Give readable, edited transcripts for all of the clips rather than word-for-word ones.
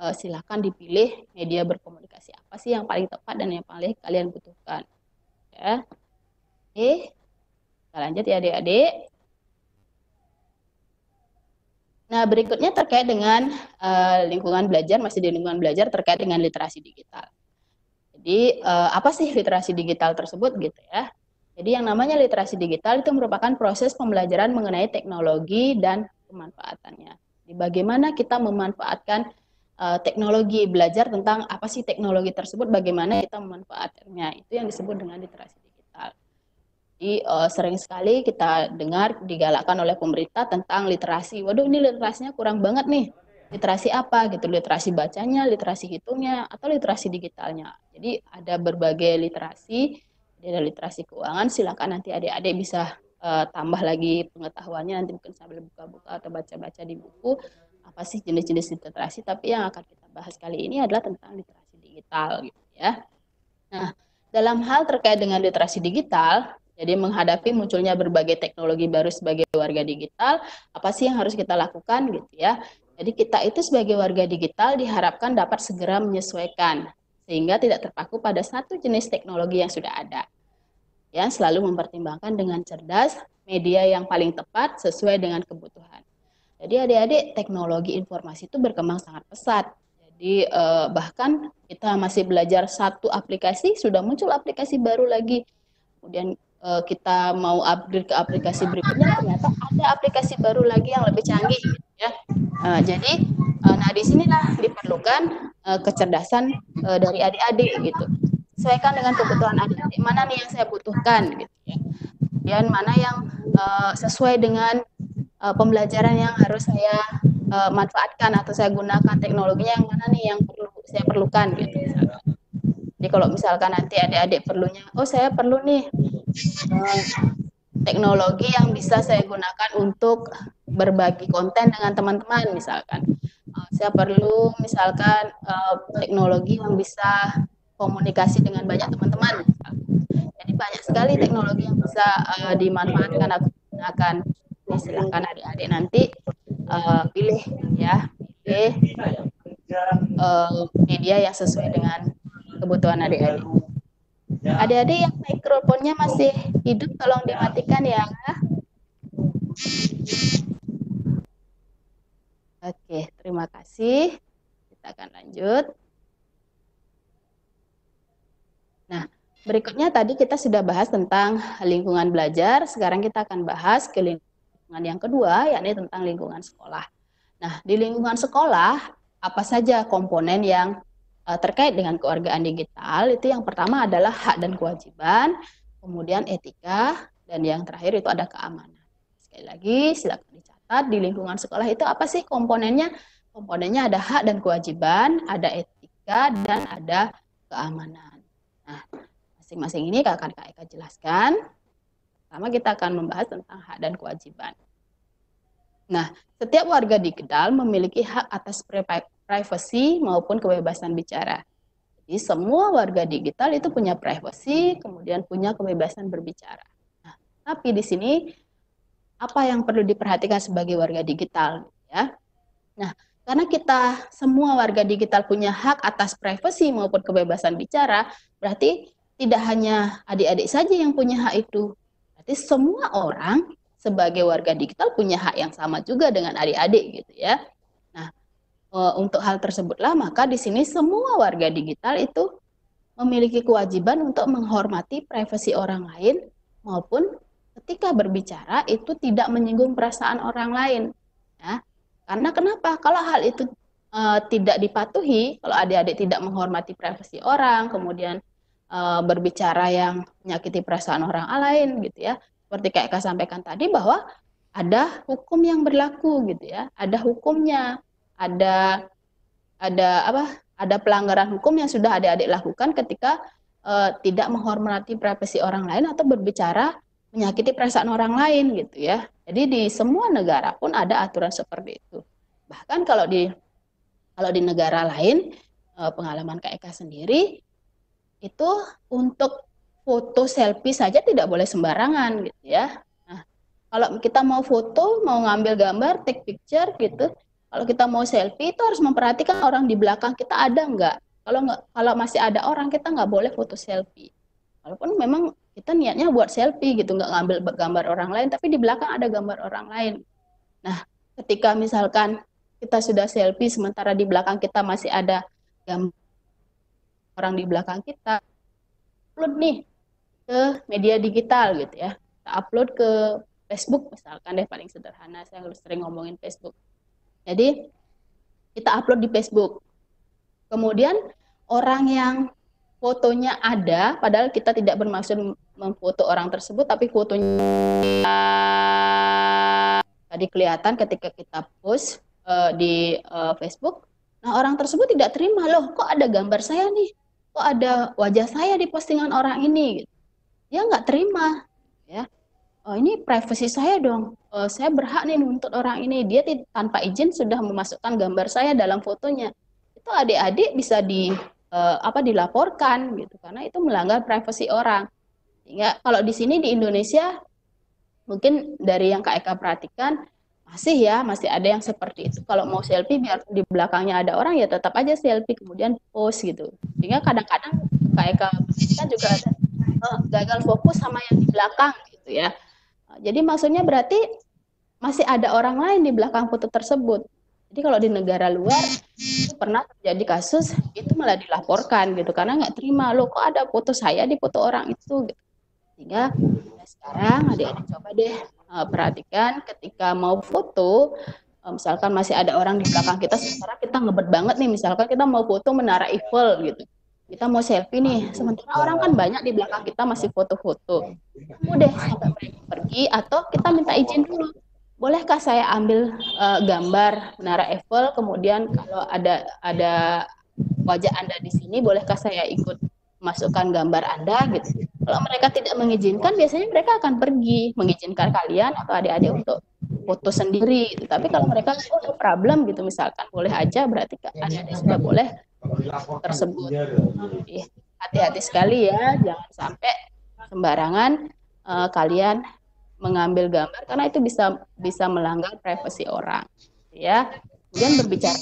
silakan dipilih media berkomunikasi apa sih yang paling tepat dan yang paling kalian butuhkan. Ya. Oke, kita lanjut ya adik-adik. Nah, berikutnya terkait dengan lingkungan belajar, masih di lingkungan belajar terkait dengan literasi digital. Jadi, apa sih literasi digital tersebut gitu ya? Jadi, yang namanya literasi digital itu merupakan proses pembelajaran mengenai teknologi dan pemanfaatannya. Jadi, bagaimana kita memanfaatkan teknologi, belajar tentang apa sih teknologi tersebut, bagaimana kita memanfaatkannya. Itu yang disebut dengan literasi digital. Jadi sering sekali kita dengar digalakkan oleh pemerintah tentang literasi. Waduh, ini literasinya kurang banget nih. Literasi apa gitu? Literasi bacanya, literasi hitungnya, atau literasi digitalnya. Jadi ada berbagai literasi. Ada literasi keuangan. Silakan nanti adik-adik bisa tambah lagi pengetahuannya. Nanti mungkin sambil buka-buka atau baca-baca di buku apa sih jenis-jenis literasi. Tapi yang akan kita bahas kali ini adalah tentang literasi digital, gitu ya. Nah, dalam hal terkait dengan literasi digital, jadi menghadapi munculnya berbagai teknologi baru sebagai warga digital, apa sih yang harus kita lakukan gitu ya. Jadi kita itu sebagai warga digital diharapkan dapat segera menyesuaikan, sehingga tidak terpaku pada satu jenis teknologi yang sudah ada. Ya, selalu mempertimbangkan dengan cerdas media yang paling tepat sesuai dengan kebutuhan. Jadi adik-adik, teknologi informasi itu berkembang sangat pesat. Jadi bahkan kita masih belajar satu aplikasi, sudah muncul aplikasi baru lagi. Kemudian kita mau upgrade ke aplikasi berikutnya, ternyata ada aplikasi baru lagi yang lebih canggih, gitu ya. Jadi, nah disinilah diperlukan kecerdasan dari adik-adik gitu. Sesuaikan dengan kebutuhan adik-adik, mana nih yang saya butuhkan, gitu ya. Kemudian mana yang sesuai dengan pembelajaran yang harus saya manfaatkan atau saya gunakan, teknologinya yang mana nih yang perlu saya perlukan gitu misalkan. Jadi kalau misalkan nanti adik-adik perlunya, oh saya perlu nih teknologi yang bisa saya gunakan untuk berbagi konten dengan teman-teman misalkan. Saya perlu misalkan teknologi yang bisa komunikasi dengan banyak teman-teman. Jadi banyak sekali teknologi yang bisa dimanfaatkan atau digunakan. Jadi silakan adik-adik nanti pilih ya, pilih media yang sesuai dengan kebutuhan adik-adik. Adik-adik yang mikrofonnya masih hidup, tolong dimatikan ya. Oke, terima kasih. Kita akan lanjut. Nah, berikutnya tadi kita sudah bahas tentang lingkungan belajar. Sekarang kita akan bahas ke lingkungan yang kedua, yakni tentang lingkungan sekolah. Nah, di lingkungan sekolah, apa saja komponen yang terkait dengan kewargaan digital? Itu yang pertama adalah hak dan kewajiban, kemudian etika, dan yang terakhir itu ada keamanan. Sekali lagi, silakan dicatat di lingkungan sekolah itu apa sih komponennya? Komponennya ada hak dan kewajiban, ada etika, dan ada keamanan. Nah, masing-masing ini akan Kak Eka jelaskan. Pertama kita akan membahas tentang hak dan kewajiban. Nah, setiap warga digital memiliki hak atas privasi maupun kebebasan bicara. Jadi semua warga digital itu punya privasi, kemudian punya kebebasan berbicara. Nah, tapi di sini apa yang perlu diperhatikan sebagai warga digital ya? Nah, karena kita semua warga digital punya hak atas privasi maupun kebebasan bicara, berarti tidak hanya adik-adik saja yang punya hak itu. Berarti semua orang sebagai warga digital punya hak yang sama juga dengan adik-adik gitu ya. Nah, untuk hal tersebutlah maka di sini semua warga digital itu memiliki kewajiban untuk menghormati privasi orang lain maupun ketika berbicara itu tidak menyinggung perasaan orang lain. Ya. Karena kenapa? Kalau hal itu tidak dipatuhi, kalau adik-adik tidak menghormati privasi orang, kemudian berbicara yang menyakiti perasaan orang lain gitu ya. Seperti kayak Kak sampaikan tadi bahwa ada hukum yang berlaku gitu ya. Ada hukumnya, ada ada pelanggaran hukum yang sudah adik-adik lakukan ketika tidak menghormati privasi orang lain atau berbicara menyakiti perasaan orang lain gitu ya. Jadi di semua negara pun ada aturan seperti itu. Bahkan kalau di negara lain, pengalaman Kak Eka sendiri itu untuk foto selfie saja tidak boleh sembarangan gitu ya. Nah, kalau kita mau foto, mau ngambil gambar, take picture gitu, Kalau kita mau selfie itu harus memperhatikan orang di belakang kita ada nggak. Kalau masih ada orang, kita nggak boleh foto selfie. Walaupun memang kita niatnya buat selfie gitu, nggak ngambil gambar orang lain, tapi di belakang ada gambar orang lain. Nah, ketika misalkan kita sudah selfie sementara di belakang kita masih ada gambar orang di belakang kita, upload nih ke media digital gitu ya. Kita upload ke Facebook misalkan deh, paling sederhana, saya sering ngomongin Facebook. Jadi kita upload di Facebook. Kemudian orang yang fotonya ada, padahal kita tidak bermaksud memfoto orang tersebut, tapi fotonya tadi kelihatan ketika kita post di Facebook. Nah, orang tersebut tidak terima, loh kok ada gambar saya nih, kok ada wajah saya di postingan orang ini. Dia nggak terima, ya. Oh, ini privasi saya dong. Saya berhak nih menuntut orang ini. Dia tanpa izin sudah memasukkan gambar saya dalam fotonya. Itu adik-adik bisa dilaporkan gitu, karena itu melanggar privasi orang. Sehingga kalau di sini di Indonesia mungkin dari yang Kak Eka perhatikan masih ada yang seperti itu. Kalau mau selfie biar di belakangnya ada orang, ya tetap aja selfie kemudian post gitu. Sehingga kadang-kadang Kak Eka kan juga ada gagal fokus sama yang di belakang gitu ya. Jadi maksudnya berarti masih ada orang lain di belakang foto tersebut. Jadi kalau di negara luar itu pernah terjadi kasus itu malah dilaporkan gitu, karena nggak terima, loh kok ada foto saya di foto orang itu gitu. Sehingga sekarang adik-adik coba deh perhatikan ketika mau foto, misalkan masih ada orang di belakang kita, sementara kita ngebet banget nih, misalkan kita mau foto Menara Eiffel gitu, kita mau selfie nih, sementara orang kan banyak di belakang kita masih foto-foto. Tunggu deh sampai mereka pergi, atau kita minta izin dulu. Bolehkah saya ambil gambar Menara Eiffel, kemudian kalau ada wajah Anda di sini, bolehkah saya ikut masukkan gambar Anda gitu. Kalau mereka tidak mengizinkan, biasanya mereka akan pergi, mengizinkan kalian atau adik-adik untuk foto sendiri gitu. Tapi kalau mereka no problem gitu misalkan, boleh aja, berarti adik-adik sudah boleh tersebut. Jadi hati-hati sekali ya, jangan sampai sembarangan kalian mengambil gambar, karena itu bisa melanggar privasi orang ya. Kemudian berbicara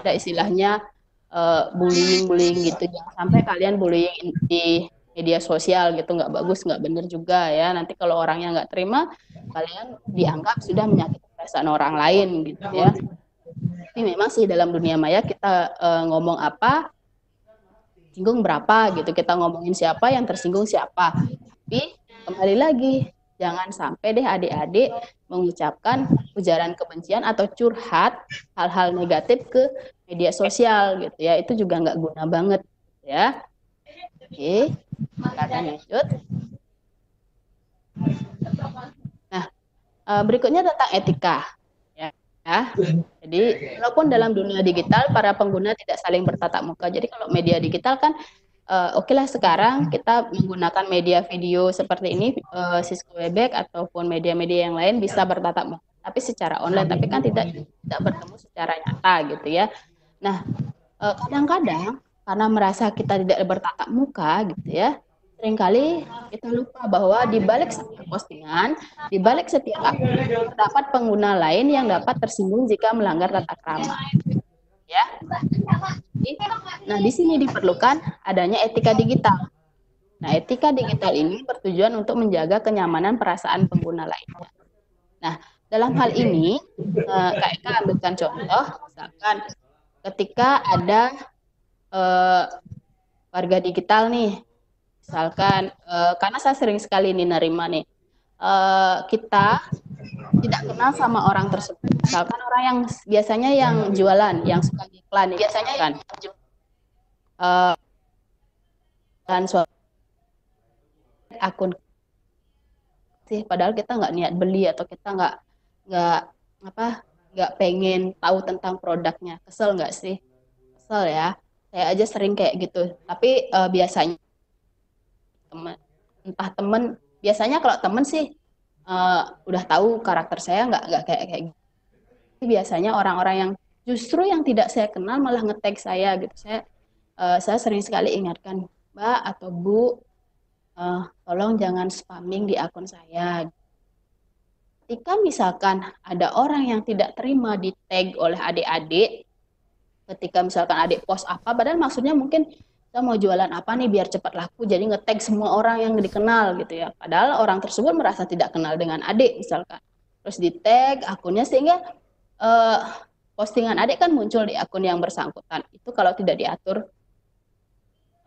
ada istilahnya bullying gitu, jangan sampai kalian bullying di media sosial gitu, nggak bagus, nggak bener juga ya. Nanti kalau orangnya nggak terima, kalian dianggap sudah menyakiti perasaan orang lain gitu ya. Tapi memang sih dalam dunia maya kita ngomong apa, singgung berapa gitu, kita ngomongin siapa, yang tersinggung siapa. Tapi kembali lagi, jangan sampai deh adik-adik mengucapkan ujaran kebencian atau curhat hal-hal negatif ke media sosial gitu ya. Itu juga nggak guna banget ya. Oke, kita lanjut. Nah, berikutnya tentang etika ya. Jadi walaupun dalam dunia digital para pengguna tidak saling bertatap muka. Jadi kalau media digital kan oke lah, sekarang kita menggunakan media video seperti ini, Cisco Webex ataupun media-media yang lain bisa bertatap muka, tapi secara online, tapi kan tidak bertemu secara nyata gitu ya. Nah, kadang-kadang karena merasa kita tidak bertatap muka gitu ya, seringkali kita lupa bahwa di balik setiap postingan, di balik setiap akun, terdapat pengguna lain yang dapat tersinggung jika melanggar tata krama. Ya. Nah, di sini diperlukan adanya etika digital. Nah, etika digital ini bertujuan untuk menjaga kenyamanan perasaan pengguna lainnya. Nah, dalam hal ini, Kak Eka ambilkan contoh, misalkan ketika ada warga digital nih, misalkan, karena saya sering sekali nih nerima nih, kita tidak kenal sama orang tersebut. Misalkan orang yang biasanya yang jualan, yang suka iklan, biasanya kan dan suatu akun sih, padahal kita nggak niat beli atau kita nggak pengen tahu tentang produknya. Kesel nggak sih? Kesel ya. Saya aja sering kayak gitu. Tapi biasanya temen, biasanya kalau temen sih udah tahu karakter saya nggak kayak gitu. Biasanya orang-orang yang justru yang tidak saya kenal malah nge-tag saya gitu. Saya sering sekali ingatkan, Mbak atau Bu, tolong jangan spamming di akun saya. ketika misalkan ada orang yang tidak terima di tag oleh adik-adik, ketika misalkan adik post apa, padahal maksudnya mungkin kita mau jualan apa nih biar cepat laku, jadi nge-tag semua orang yang dikenal gitu ya. Padahal orang tersebut merasa tidak kenal dengan adik misalkan. Terus di tag akunnya sehingga postingan adik kan muncul di akun yang bersangkutan. Itu kalau tidak diatur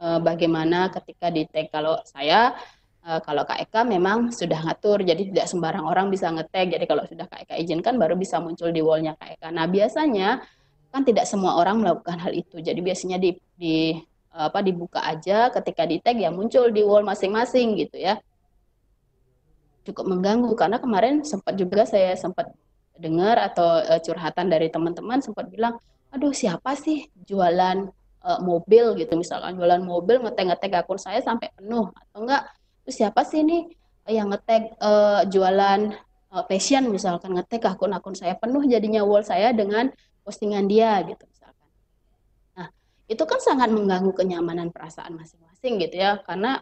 bagaimana ketika di tag. Kalau saya, kalau Kak Eka memang sudah ngatur, jadi tidak sembarang orang bisa nge-tag. Jadi kalau sudah Kak Eka izinkan baru bisa muncul di wall-nya Kak Eka. Nah biasanya kan tidak semua orang melakukan hal itu. Jadi biasanya dibuka aja, ketika di tag ya muncul di wall masing-masing gitu ya. Cukup mengganggu karena kemarin saya sempat dengar atau curhatan dari teman-teman sempat bilang, aduh siapa sih jualan mobil gitu, misalkan jualan mobil ngetag akun saya sampai penuh, atau enggak terus siapa sih ini yang ngetag jualan fashion misalkan, ngetag akun saya penuh jadinya wall saya dengan postingan dia gitu misalkan. Nah itu kan sangat mengganggu kenyamanan perasaan masing-masing gitu ya, karena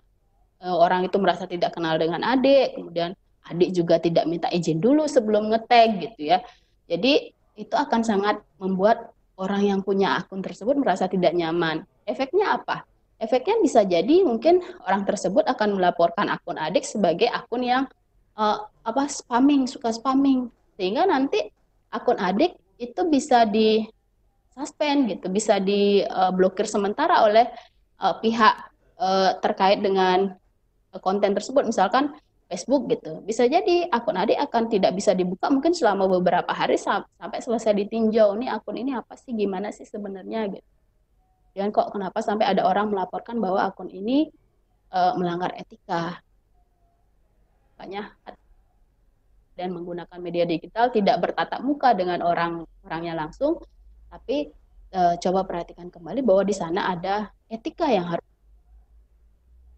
orang itu merasa tidak kenal dengan adik, kemudian adik juga tidak minta izin dulu sebelum ngetag gitu ya. Jadi itu akan sangat membuat orang yang punya akun tersebut merasa tidak nyaman. Efeknya apa? Efeknya bisa jadi mungkin orang tersebut akan melaporkan akun adik sebagai akun yang suka spamming, sehingga nanti akun adik itu bisa di suspend gitu, bisa diblokir sementara oleh pihak terkait dengan konten tersebut, misalkan Facebook gitu. Bisa jadi akun adik akan tidak bisa dibuka mungkin selama beberapa hari sampai selesai ditinjau, nih akun ini apa sih, gimana sih sebenarnya gitu. Dan kok kenapa sampai ada orang melaporkan bahwa akun ini melanggar etika. Makanya dan menggunakan media digital tidak bertatap muka dengan orangnya langsung, tapi coba perhatikan kembali bahwa di sana ada etika yang harus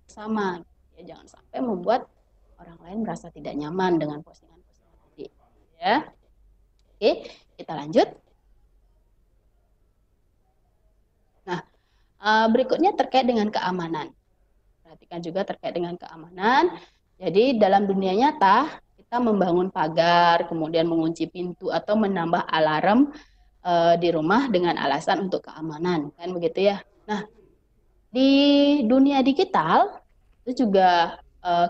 sama. Ya, jangan sampai membuat orang lain merasa tidak nyaman dengan postingan-postingan tadi. Ya, oke, kita lanjut. Nah, berikutnya terkait dengan keamanan. Perhatikan juga terkait dengan keamanan. Jadi dalam dunia nyata kita membangun pagar, kemudian mengunci pintu atau menambah alarm di rumah dengan alasan untuk keamanan, kan begitu ya. Nah, di dunia digital itu juga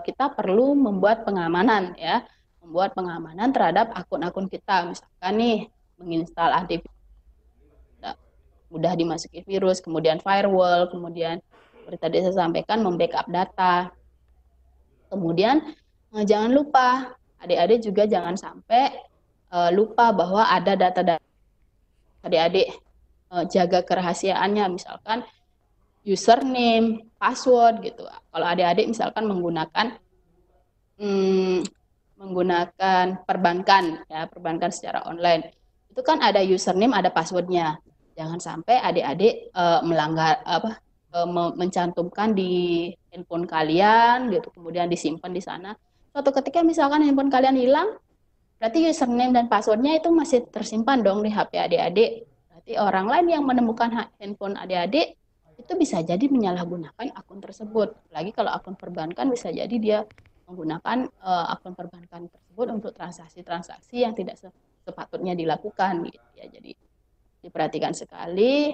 kita perlu membuat pengamanan ya, membuat pengamanan terhadap akun-akun kita. Misalkan nih menginstal antivirus, mudah dimasuki virus, kemudian firewall, kemudian seperti tadi saya sampaikan membackup data. Kemudian jangan lupa adik-adik juga jangan sampai lupa bahwa ada data-data adik-adik, jaga kerahasiaannya, misalkan username, password gitu. Kalau adik-adik misalkan menggunakan perbankan ya, perbankan secara online, itu kan ada username, ada passwordnya. Jangan sampai adik-adik mencantumkan di handphone kalian gitu, kemudian disimpan di sana. Suatu ketika misalkan handphone kalian hilang, berarti username dan passwordnya itu masih tersimpan dong di HP adik-adik. Berarti orang lain yang menemukan handphone adik-adik itu bisa jadi menyalahgunakan akun tersebut. Lagi kalau akun perbankan bisa jadi dia menggunakan akun perbankan tersebut untuk transaksi-transaksi yang tidak sepatutnya dilakukan gitu ya. Jadi diperhatikan sekali,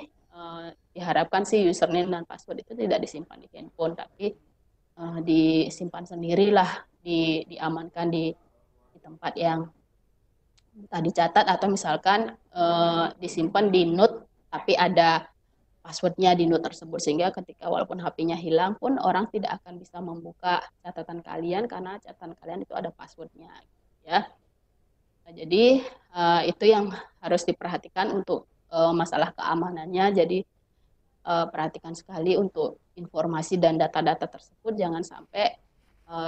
diharapkan sih username dan password itu tidak disimpan di handphone, tapi disimpan sendirilah, diamankan di tempat yang tadi catat, atau misalkan disimpan di note tapi ada passwordnya di note tersebut, sehingga ketika walaupun HP-nya hilang pun orang tidak akan bisa membuka catatan kalian karena catatan kalian itu ada passwordnya ya. Nah, jadi itu yang harus diperhatikan untuk masalah keamanannya. Jadi perhatikan sekali untuk informasi dan data-data tersebut jangan sampai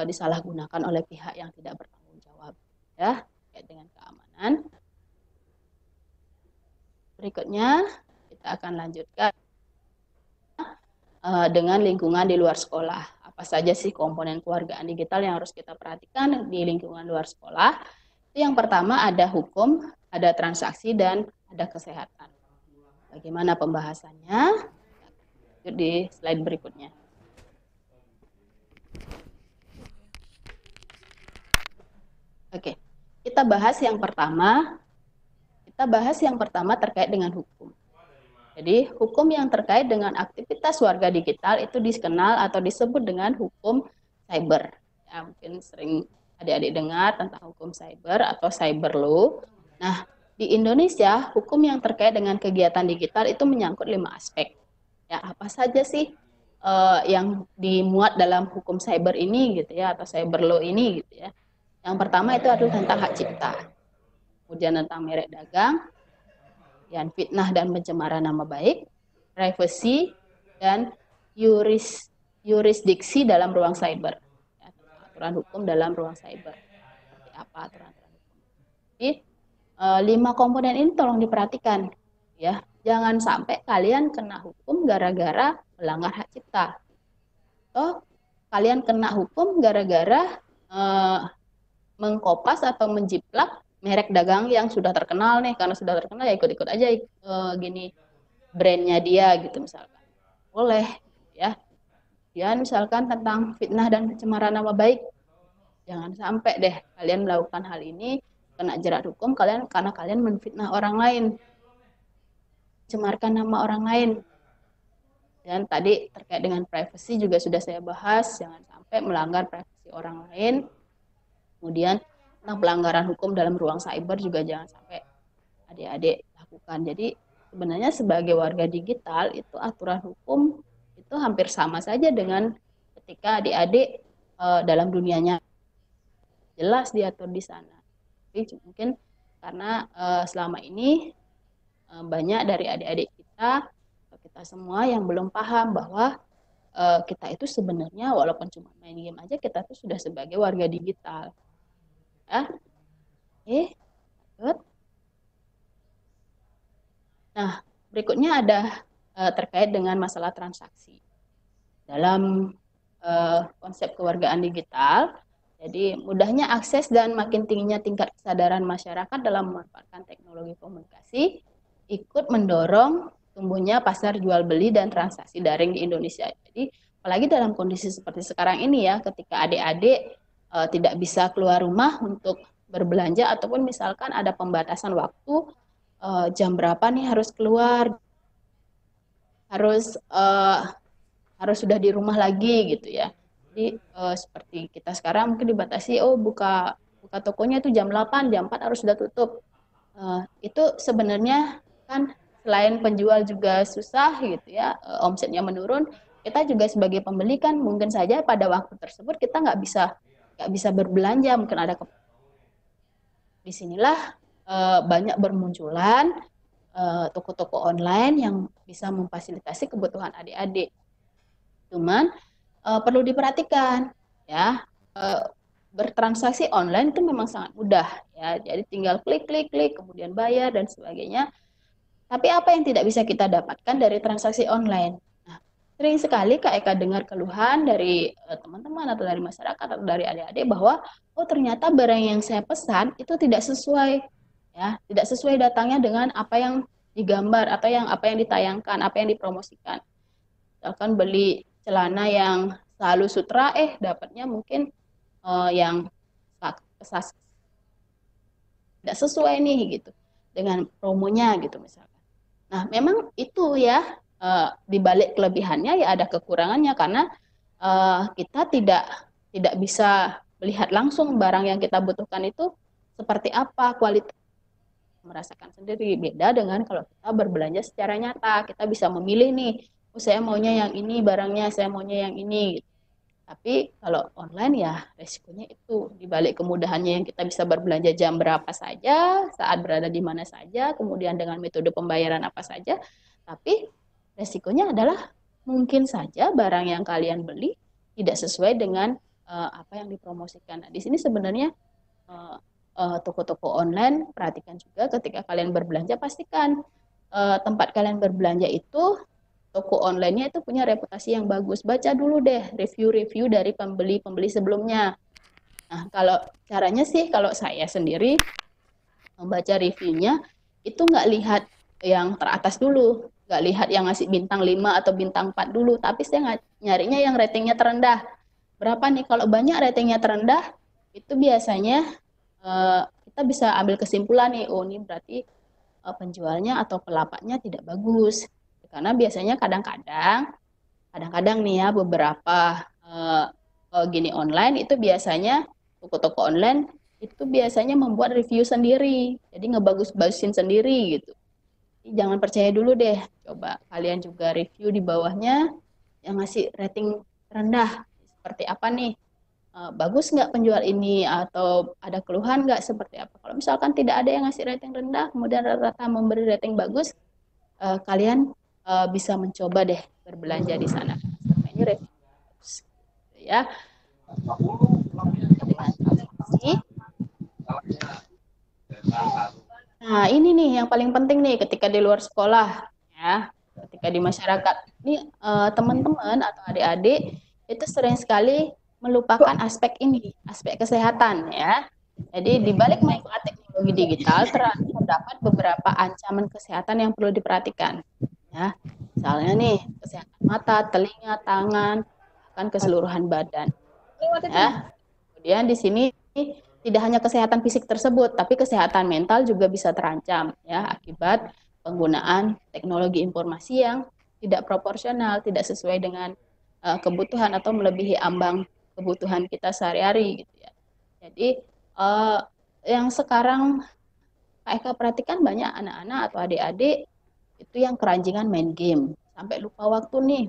disalahgunakan oleh pihak yang tidak bertanggung jawab ya, terkait dengan keamanan. Berikutnya kita akan lanjutkan dengan lingkungan di luar sekolah. Apa saja sih komponen keluargaan digital yang harus kita perhatikan di lingkungan luar sekolah? Itu yang pertama ada hukum, ada transaksi, dan ada kesehatan. Bagaimana pembahasannya? Di slide berikutnya. Oke, kita bahas yang pertama. Kita bahas yang pertama terkait dengan hukum. Jadi, hukum yang terkait dengan aktivitas warga digital itu dikenal atau disebut dengan hukum cyber. Ya, mungkin sering adik-adik dengar tentang hukum cyber atau cyber law. Nah, di Indonesia, hukum yang terkait dengan kegiatan digital itu menyangkut 5 aspek. Ya, apa saja sih yang dimuat dalam hukum cyber ini gitu ya, atau cyber law ini gitu ya. Yang pertama itu adalah tentang hak cipta. Kemudian tentang merek dagang, yang fitnah dan pencemaran nama baik, privacy, dan yurisdiksi dalam ruang cyber. Ya, aturan hukum dalam ruang cyber. Seperti apa aturan-aturan hukum. Jadi, 5 komponen ini tolong diperhatikan. Ya, jangan sampai kalian kena hukum gara-gara melanggar hak cipta. Atau kalian kena hukum gara-gara mengkopas atau menjiplak merek dagang yang sudah terkenal nih, karena sudah terkenal ya ikut-ikut aja gini brandnya dia gitu misalkan. Boleh ya. Dan misalkan tentang fitnah dan pencemaran nama baik, jangan sampai deh kalian melakukan hal ini kena jerat hukum karena kalian menfitnah orang lain, cemarkan nama orang lain. Dan tadi terkait dengan privacy juga sudah saya bahas, jangan sampai melanggar privasi orang lain. Kemudian tentang pelanggaran hukum dalam ruang cyber juga jangan sampai adik-adik lakukan. Jadi sebenarnya sebagai warga digital itu aturan hukum itu hampir sama saja dengan ketika adik-adik dalam dunianya jelas diatur di sana. Tapi mungkin karena selama ini banyak dari adik-adik kita semua yang belum paham bahwa kita itu sebenarnya walaupun cuma main game aja kita tuh sudah sebagai warga digital. Ya. Good. Nah, berikutnya ada terkait dengan masalah transaksi. Dalam konsep kewargaan digital, jadi mudahnya akses dan makin tingginya tingkat kesadaran masyarakat dalam memanfaatkan teknologi komunikasi ikut mendorong tumbuhnya pasar jual beli dan transaksi daring di Indonesia. Jadi apalagi dalam kondisi seperti sekarang ini ya, ketika adik-adik tidak bisa keluar rumah untuk berbelanja ataupun misalkan ada pembatasan waktu jam berapa nih harus keluar, harus sudah di rumah lagi gitu ya. Jadi seperti kita sekarang mungkin dibatasi buka tokonya itu jam 8, jam 4 harus sudah tutup. Itu sebenarnya kan selain penjual juga susah gitu ya, omsetnya menurun, kita juga sebagai pembeli kan mungkin saja pada waktu tersebut kita nggak bisa berbelanja, mungkin ada disinilah banyak bermunculan toko-toko online yang bisa memfasilitasi kebutuhan adik-adik. Cuman perlu diperhatikan ya, bertransaksi online itu memang sangat mudah ya, jadi tinggal klik kemudian bayar dan sebagainya. Tapi apa yang tidak bisa kita dapatkan dari transaksi online? Nah, sering sekali Kak Eka dengar keluhan dari teman-teman atau dari masyarakat atau dari adik-adik bahwa ternyata barang yang saya pesan itu tidak sesuai ya, tidak sesuai datangnya dengan apa yang digambar atau apa yang ditayangkan, apa yang dipromosikan. Misalkan beli celana yang selalu sutra, dapatnya mungkin yang tidak sesuai nih gitu dengan promonya gitu misalkan. Nah, memang itu ya di balik kelebihannya ya ada kekurangannya karena kita tidak bisa melihat langsung barang yang kita butuhkan itu seperti apa kualitas, merasakan sendiri. Beda dengan kalau kita berbelanja secara nyata, kita bisa memilih nih, saya maunya yang ini barangnya, saya maunya yang ini. Tapi kalau online ya resikonya itu, dibalik kemudahannya yang kita bisa berbelanja jam berapa saja, saat berada di mana saja, kemudian dengan metode pembayaran apa saja, tapi resikonya adalah mungkin saja barang yang kalian beli tidak sesuai dengan apa yang dipromosikan. Nah, di sini sebenarnya toko-toko online, perhatikan juga ketika kalian berbelanja, pastikan tempat kalian berbelanja itu toko online-nya itu punya reputasi yang bagus. Baca dulu deh review-review dari pembeli-pembeli sebelumnya. Nah, kalau caranya sih, kalau saya sendiri membaca reviewnya, itu nggak lihat yang teratas dulu. Nggak lihat yang ngasih bintang 5 atau bintang 4 dulu. Tapi saya nyarinya yang ratingnya terendah. Berapa nih? Kalau banyak ratingnya terendah, itu biasanya kita kita bisa ambil kesimpulan nih, oh ini berarti penjualnya atau pelapaknya tidak bagus. Karena biasanya kadang-kadang nih ya beberapa gini online itu biasanya toko-toko online itu biasanya membuat review sendiri, jadi ngebagus-bagusin sendiri gitu. Jadi jangan percaya dulu deh, coba kalian juga review di bawahnya yang ngasih rating rendah seperti apa nih. Bagus nggak penjual ini atau ada keluhan nggak seperti apa. Kalau misalkan tidak ada yang ngasih rating rendah, kemudian rata-rata memberi rating bagus, kalian bisa mencoba deh berbelanja di sana. Selama ini review bagus, gitu ya. Dengan transaksi. Nah, ini nih yang paling penting nih ketika di luar sekolah, ya, ketika di masyarakat. Ini teman-teman atau adik-adik itu sering sekali melupakan aspek ini, aspek kesehatan ya. Jadi di balik manfaat teknologi digital terdapat beberapa ancaman kesehatan yang perlu diperhatikan. Ya, misalnya nih kesehatan mata, telinga, tangan, bahkan keseluruhan badan. Ya. Kemudian di sini tidak hanya kesehatan fisik tersebut, tapi kesehatan mental juga bisa terancam ya akibat penggunaan teknologi informasi yang tidak proporsional, tidak sesuai dengan kebutuhan atau melebihi ambang kebutuhan kita sehari-hari gitu ya. Jadi yang sekarang Kak Eka perhatikan banyak anak-anak atau adik-adik itu yang keranjingan main game sampai lupa waktu nih.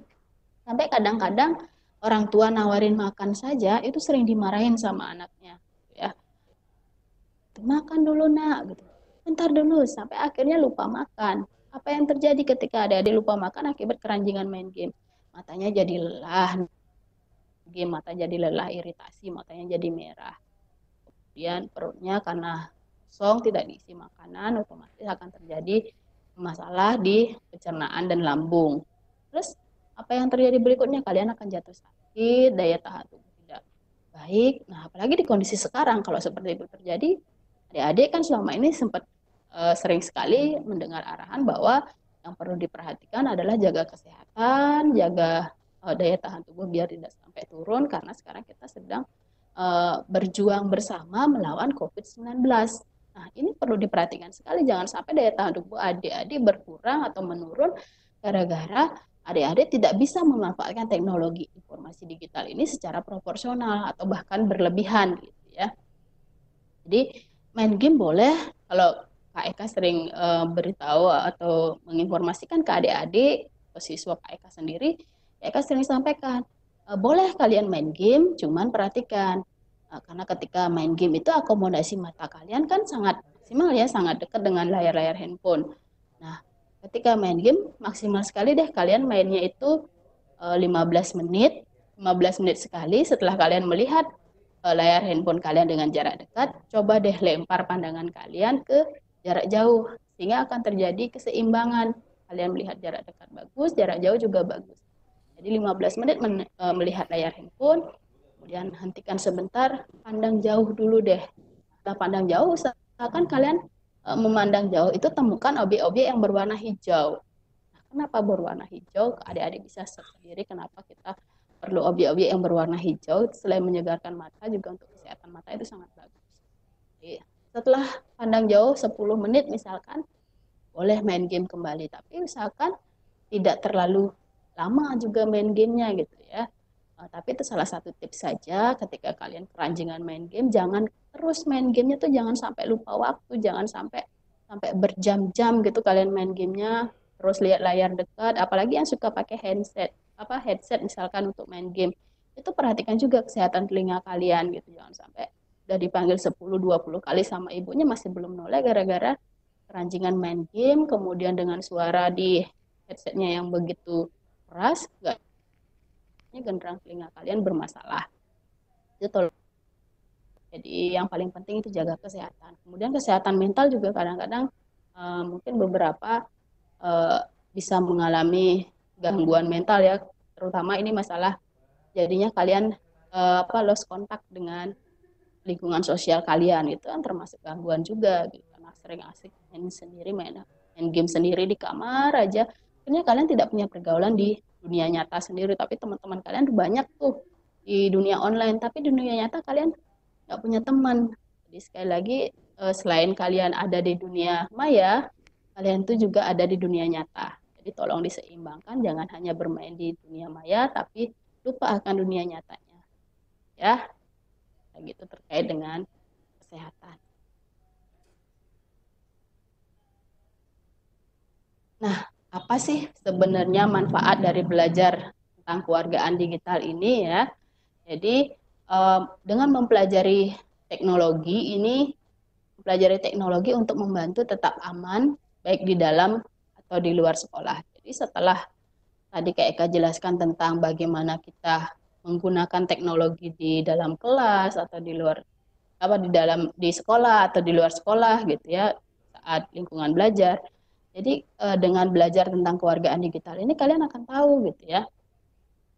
Sampai kadang-kadang orang tua nawarin makan saja itu sering dimarahin sama anaknya ya. Makan dulu nak gitu. Bentar dulu sampai akhirnya lupa makan. Apa yang terjadi ketika adik-adik lupa makan akibat keranjingan main game? Matanya jadi lelah, mata jadi lelah, iritasi, matanya jadi merah. Kemudian perutnya karena kosong tidak diisi makanan, otomatis akan terjadi masalah di pencernaan dan lambung. Terus apa yang terjadi berikutnya? Kalian akan jatuh sakit, daya tahan tubuh tidak baik. Nah, apalagi di kondisi sekarang kalau seperti itu terjadi, adik-adik kan selama ini sempat sering sekali mendengar arahan bahwa yang perlu diperhatikan adalah jaga kesehatan, jaga daya tahan tubuh biar tidak sampai turun karena sekarang kita sedang berjuang bersama melawan COVID-19. Nah, ini perlu diperhatikan sekali, jangan sampai daya tahan tubuh adik-adik berkurang atau menurun gara-gara adik-adik tidak bisa memanfaatkan teknologi informasi digital ini secara proporsional atau bahkan berlebihan gitu ya. Jadi main game boleh, kalau Kak Eka sering beritahu atau menginformasikan ke adik-adik, ke siswa Kak Eka sendiri, Kak Eka sering sampaikan, boleh kalian main game, cuman perhatikan karena ketika main game itu akomodasi mata kalian kan sangat maksimal ya, sangat dekat dengan layar-layar handphone. Nah, ketika main game maksimal sekali deh kalian mainnya itu 15 menit sekali. Setelah kalian melihat layar handphone kalian dengan jarak dekat, coba deh lempar pandangan kalian ke jarak jauh sehingga akan terjadi keseimbangan. Kalian melihat jarak dekat bagus, jarak jauh juga bagus. Jadi 15 menit melihat layar handphone, kemudian hentikan sebentar, pandang jauh dulu deh. Setelah pandang jauh, usahakan kalian memandang jauh itu temukan objek-objek yang berwarna hijau. Nah, kenapa berwarna hijau? Adik-adik bisa sendiri kenapa kita perlu objek-objek yang berwarna hijau. Selain menyegarkan mata, juga untuk kesehatan mata itu sangat bagus. Jadi, setelah pandang jauh 10 menit misalkan, boleh main game kembali. Tapi usahakan tidak terlalu lama juga main gamenya gitu ya. Tapi itu salah satu tips saja ketika kalian keranjingan main game, jangan terus main gamenya tuh jangan sampai lupa waktu, jangan sampai berjam-jam gitu kalian main gamenya, terus lihat layar dekat, apalagi yang suka pakai headset misalkan untuk main game. Itu perhatikan juga kesehatan telinga kalian gitu, jangan sampai udah dipanggil 10-20 kali sama ibunya masih belum noleh gara-gara keranjingan main game, kemudian dengan suara di headsetnya yang begitu keras, nggak genderang telinga kalian bermasalah. Itu jadi yang paling penting itu jaga kesehatan. Kemudian kesehatan mental juga kadang-kadang mungkin beberapa bisa mengalami gangguan mental ya, terutama ini masalah jadinya kalian lost kontak dengan lingkungan sosial kalian, itu kan termasuk gangguan juga gitu. Karena sering asik main game sendiri di kamar aja, akhirnya kalian tidak punya pergaulan di dunia nyata sendiri, tapi teman-teman kalian banyak tuh di dunia online, tapi di dunia nyata kalian nggak punya teman. Jadi sekali lagi selain kalian ada di dunia maya, kalian tuh juga ada di dunia nyata. Jadi tolong diseimbangkan, jangan hanya bermain di dunia maya, tapi lupa akan dunia nyatanya. Ya, gitu terkait dengan kesehatan. Nah, apa sih sebenarnya manfaat dari belajar tentang kewargaan digital ini ya? Jadi dengan mempelajari teknologi ini, mempelajari teknologi untuk membantu tetap aman baik di dalam atau di luar sekolah. Jadi setelah tadi Kak Eka jelaskan tentang bagaimana kita menggunakan teknologi di dalam kelas atau di luar di sekolah atau di luar sekolah gitu ya saat lingkungan belajar. Jadi dengan belajar tentang kewargaan digital ini kalian akan tahu gitu ya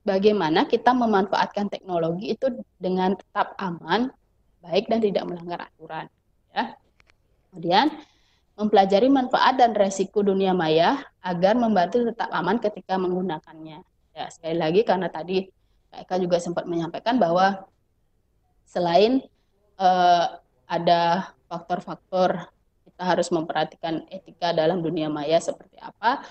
bagaimana kita memanfaatkan teknologi itu dengan tetap aman, baik dan tidak melanggar aturan. Ya. Kemudian mempelajari manfaat dan resiko dunia maya agar membantu tetap aman ketika menggunakannya. Ya, sekali lagi karena tadi Kak Eka juga sempat menyampaikan bahwa selain ada faktor-faktor kita harus memperhatikan etika dalam dunia maya seperti apa.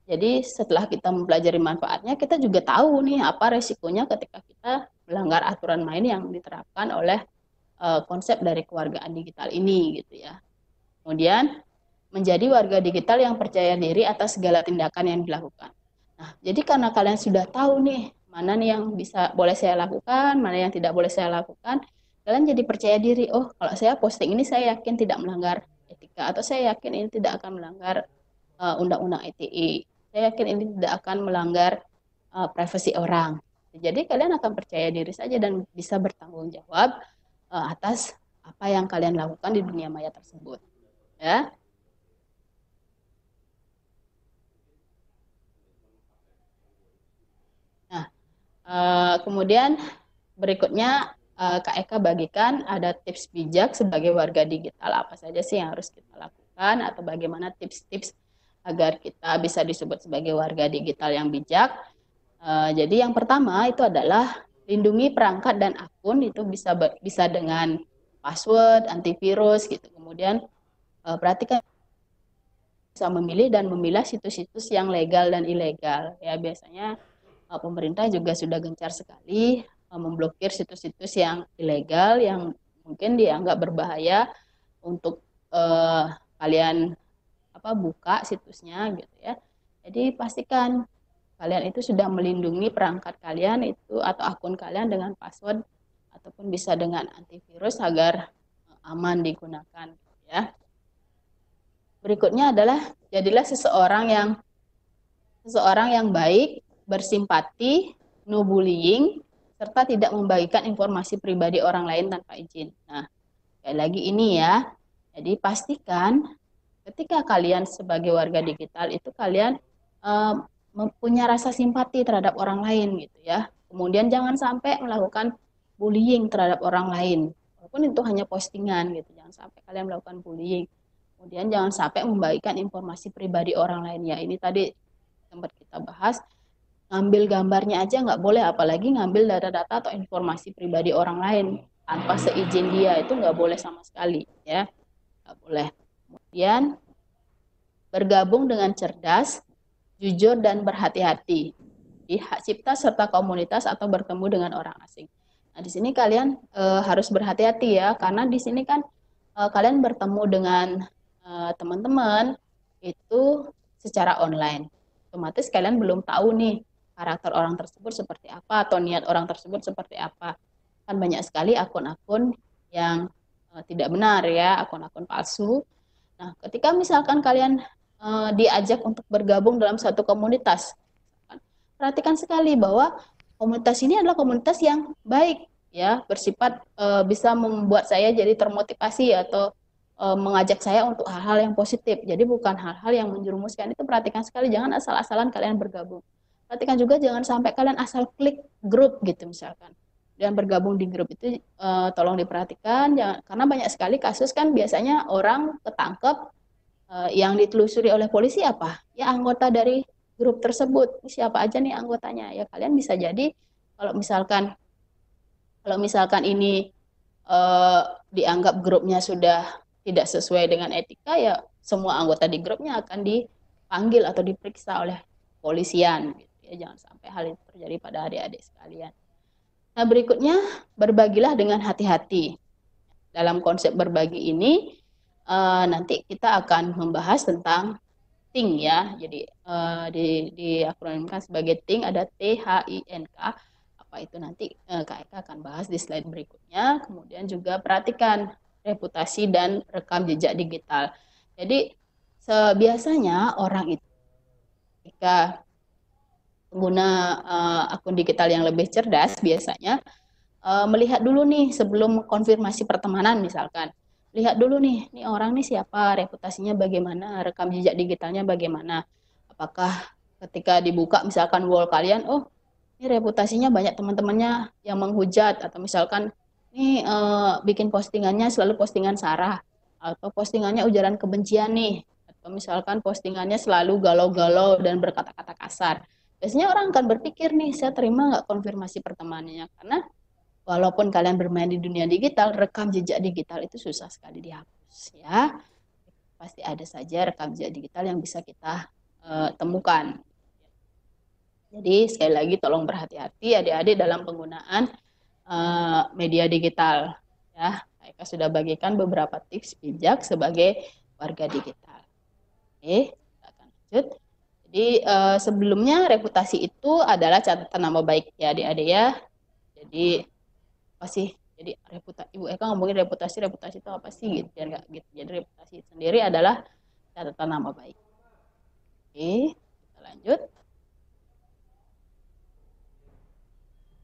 Jadi setelah kita mempelajari manfaatnya, kita juga tahu nih apa resikonya ketika kita melanggar aturan main yang diterapkan oleh konsep dari kewargaan digital ini gitu ya. Kemudian menjadi warga digital yang percaya diri atas segala tindakan yang dilakukan. Nah, jadi karena kalian sudah tahu nih mana nih yang boleh saya lakukan, mana yang tidak boleh saya lakukan, kalian jadi percaya diri. Oh, kalau saya posting ini saya yakin tidak melanggar etika atau saya yakin ini tidak akan melanggar undang-undang ITE. Saya yakin ini tidak akan melanggar privasi orang. Jadi kalian akan percaya diri saja dan bisa bertanggung jawab atas apa yang kalian lakukan di dunia maya tersebut. Ya. Nah, kemudian berikutnya Kak Eka bagikan ada tips bijak sebagai warga digital apa saja sih yang harus kita lakukan atau bagaimana tips-tips agar kita bisa disebut sebagai warga digital yang bijak. Jadi yang pertama itu adalah lindungi perangkat dan akun itu bisa dengan password, antivirus gitu. Kemudian perhatikan bisa memilih dan memilah situs-situs yang legal dan ilegal. Ya biasanya pemerintah juga sudah gencar sekali memblokir situs-situs yang ilegal yang mungkin dianggap berbahaya untuk kalian buka situsnya gitu ya. Jadi pastikan kalian itu sudah melindungi perangkat kalian itu atau akun kalian dengan password ataupun bisa dengan antivirus agar aman digunakan ya. Berikutnya adalah jadilah seseorang yang baik, bersimpati, no bullying, serta tidak membagikan informasi pribadi orang lain tanpa izin. Nah, sekali lagi ini ya. Jadi pastikan ketika kalian sebagai warga digital itu kalian mempunyai rasa simpati terhadap orang lain gitu ya. Kemudian jangan sampai melakukan bullying terhadap orang lain. Walaupun itu hanya postingan gitu. Jangan sampai kalian melakukan bullying. Kemudian jangan sampai membagikan informasi pribadi orang lain ya. Ini tadi sempat kita bahas, ngambil gambarnya aja nggak boleh, apalagi ngambil data-data atau informasi pribadi orang lain tanpa seizin dia, itu nggak boleh sama sekali ya, nggak boleh. Kemudian bergabung dengan cerdas, jujur dan berhati-hati di hak cipta serta komunitas atau bertemu dengan orang asing. Nah di sini kalian harus berhati-hati ya, karena di sini kan kalian bertemu dengan teman-teman itu secara online. Otomatis kalian belum tahu nih karakter orang tersebut seperti apa atau niat orang tersebut seperti apa. Kan banyak sekali akun-akun yang tidak benar ya, akun-akun palsu. Nah, ketika misalkan kalian diajak untuk bergabung dalam satu komunitas, perhatikan sekali bahwa komunitas ini adalah komunitas yang baik ya, bersifat bisa membuat saya jadi termotivasi atau mengajak saya untuk hal-hal yang positif. Jadi bukan hal-hal yang menjerumuskan. Itu perhatikan sekali, jangan asal-asalan kalian bergabung. Perhatikan juga jangan sampai kalian asal klik grup gitu misalkan. Dan bergabung di grup itu tolong diperhatikan, jangan, karena banyak sekali kasus kan biasanya orang ketangkep yang ditelusuri oleh polisi apa? Ya anggota dari grup tersebut. Siapa aja nih anggotanya? Ya kalian bisa jadi kalau misalkan ini dianggap grupnya sudah tidak sesuai dengan etika, ya semua anggota di grupnya akan dipanggil atau diperiksa oleh polisian. Gitu ya. Jangan sampai hal itu terjadi pada adik-adik sekalian. Nah, berikutnya, berbagilah dengan hati-hati. Dalam konsep berbagi ini, nanti kita akan membahas tentang think ya. Jadi diakronimkan sebagai think, ada THINK. Apa itu nanti Kak Eka akan bahas di slide berikutnya. Kemudian juga perhatikan reputasi dan rekam jejak digital. Jadi biasanya orang itu ketika pengguna akun digital yang lebih cerdas biasanya melihat dulu nih sebelum konfirmasi pertemanan misalkan. Lihat dulu nih orang nih siapa, reputasinya bagaimana, rekam jejak digitalnya bagaimana. Apakah ketika dibuka misalkan wall kalian, oh ini reputasinya banyak teman-temannya yang menghujat, atau misalkan ini bikin postingannya selalu postingan sara, atau postingannya ujaran kebencian nih, atau misalkan postingannya selalu galau-galau dan berkata-kata kasar. Biasanya orang akan berpikir nih, saya terima nggak konfirmasi pertemanannya, karena walaupun kalian bermain di dunia digital, rekam jejak digital itu susah sekali dihapus ya. Pasti ada saja rekam jejak digital yang bisa kita temukan. Jadi sekali lagi tolong berhati-hati adik-adik dalam penggunaan media digital. Ya, mereka sudah bagikan beberapa tips bijak sebagai warga digital. Oke, kita akan lanjut. Jadi sebelumnya reputasi itu adalah catatan nama baik ya adik-adik ya. Jadi apa sih? Jadi Ibu Eka ngomongin reputasi itu apa sih gitu ya, enggak gitu. Jadi reputasi sendiri adalah catatan nama baik. Oke, kita lanjut.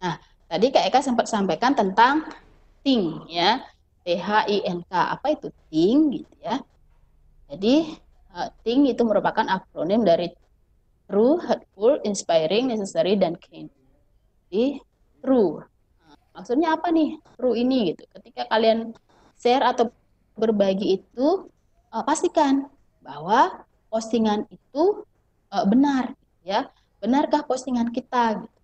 Nah, tadi Kak Eka sempat sampaikan tentang think ya. THINK. Apa itu think gitu ya? Jadi think itu merupakan akronim dari true, helpful, inspiring, necessary, dan kind. Jadi true. Maksudnya apa nih true ini gitu? Ketika kalian share atau berbagi itu pastikan bahwa postingan itu benar, ya. Benarkah postingan kita? Gitu.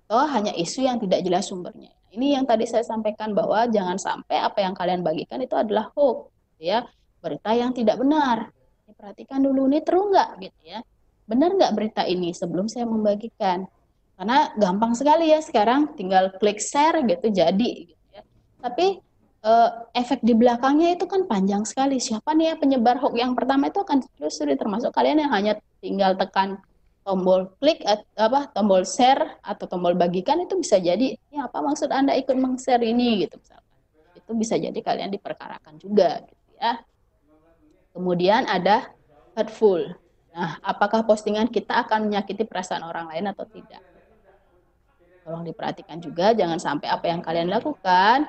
Atau hanya isu yang tidak jelas sumbernya? Ini yang tadi saya sampaikan bahwa jangan sampai apa yang kalian bagikan itu adalah hoax, ya, berita yang tidak benar. Perhatikan dulu nih true nggak, gitu ya. Benar nggak berita ini sebelum saya membagikan? Karena gampang sekali ya sekarang tinggal klik share gitu jadi gitu ya. Tapi efek di belakangnya itu kan panjang sekali. Siapa nih ya penyebar hoax yang pertama itu akan telusuri, termasuk kalian yang hanya tinggal tekan tombol klik tombol share atau tombol bagikan, itu bisa jadi ya apa maksud Anda ikut meng-share ini gitu misalkan. Itu bisa jadi kalian diperkarakan juga gitu ya. Kemudian ada hurtful. Nah, apakah postingan kita akan menyakiti perasaan orang lain atau tidak? Tolong diperhatikan juga, jangan sampai apa yang kalian lakukan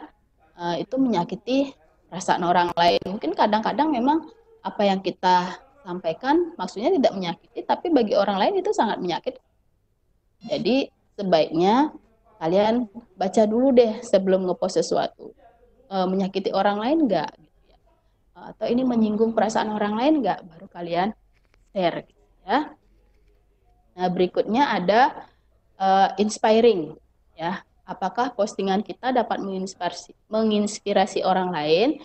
itu menyakiti perasaan orang lain. Mungkin kadang-kadang memang apa yang kita sampaikan maksudnya tidak menyakiti, tapi bagi orang lain itu sangat menyakitkan. Jadi sebaiknya kalian baca dulu deh sebelum ngepost sesuatu. Menyakiti orang lain enggak? Atau ini menyinggung perasaan orang lain enggak? Baru kalian share. Ya. Nah, berikutnya ada inspiring, ya. Apakah postingan kita dapat menginspirasi orang lain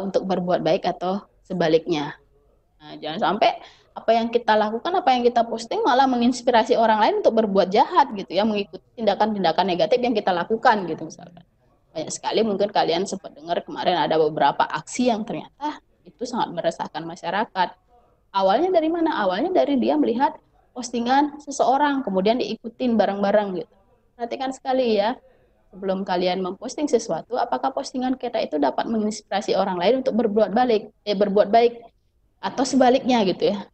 untuk berbuat baik atau sebaliknya? Nah, jangan sampai apa yang kita lakukan, apa yang kita posting malah menginspirasi orang lain untuk berbuat jahat gitu ya, mengikuti tindakan-tindakan negatif yang kita lakukan gitu misalkan. Banyak sekali mungkin kalian sempat dengar kemarin ada beberapa aksi yang ternyata itu sangat meresahkan masyarakat. Awalnya dari mana? Awalnya dari dia melihat postingan seseorang, kemudian diikutin bareng-bareng gitu. Perhatikan sekali ya, sebelum kalian memposting sesuatu, apakah postingan kita itu dapat menginspirasi orang lain untuk berbuat baik, atau sebaliknya gitu ya.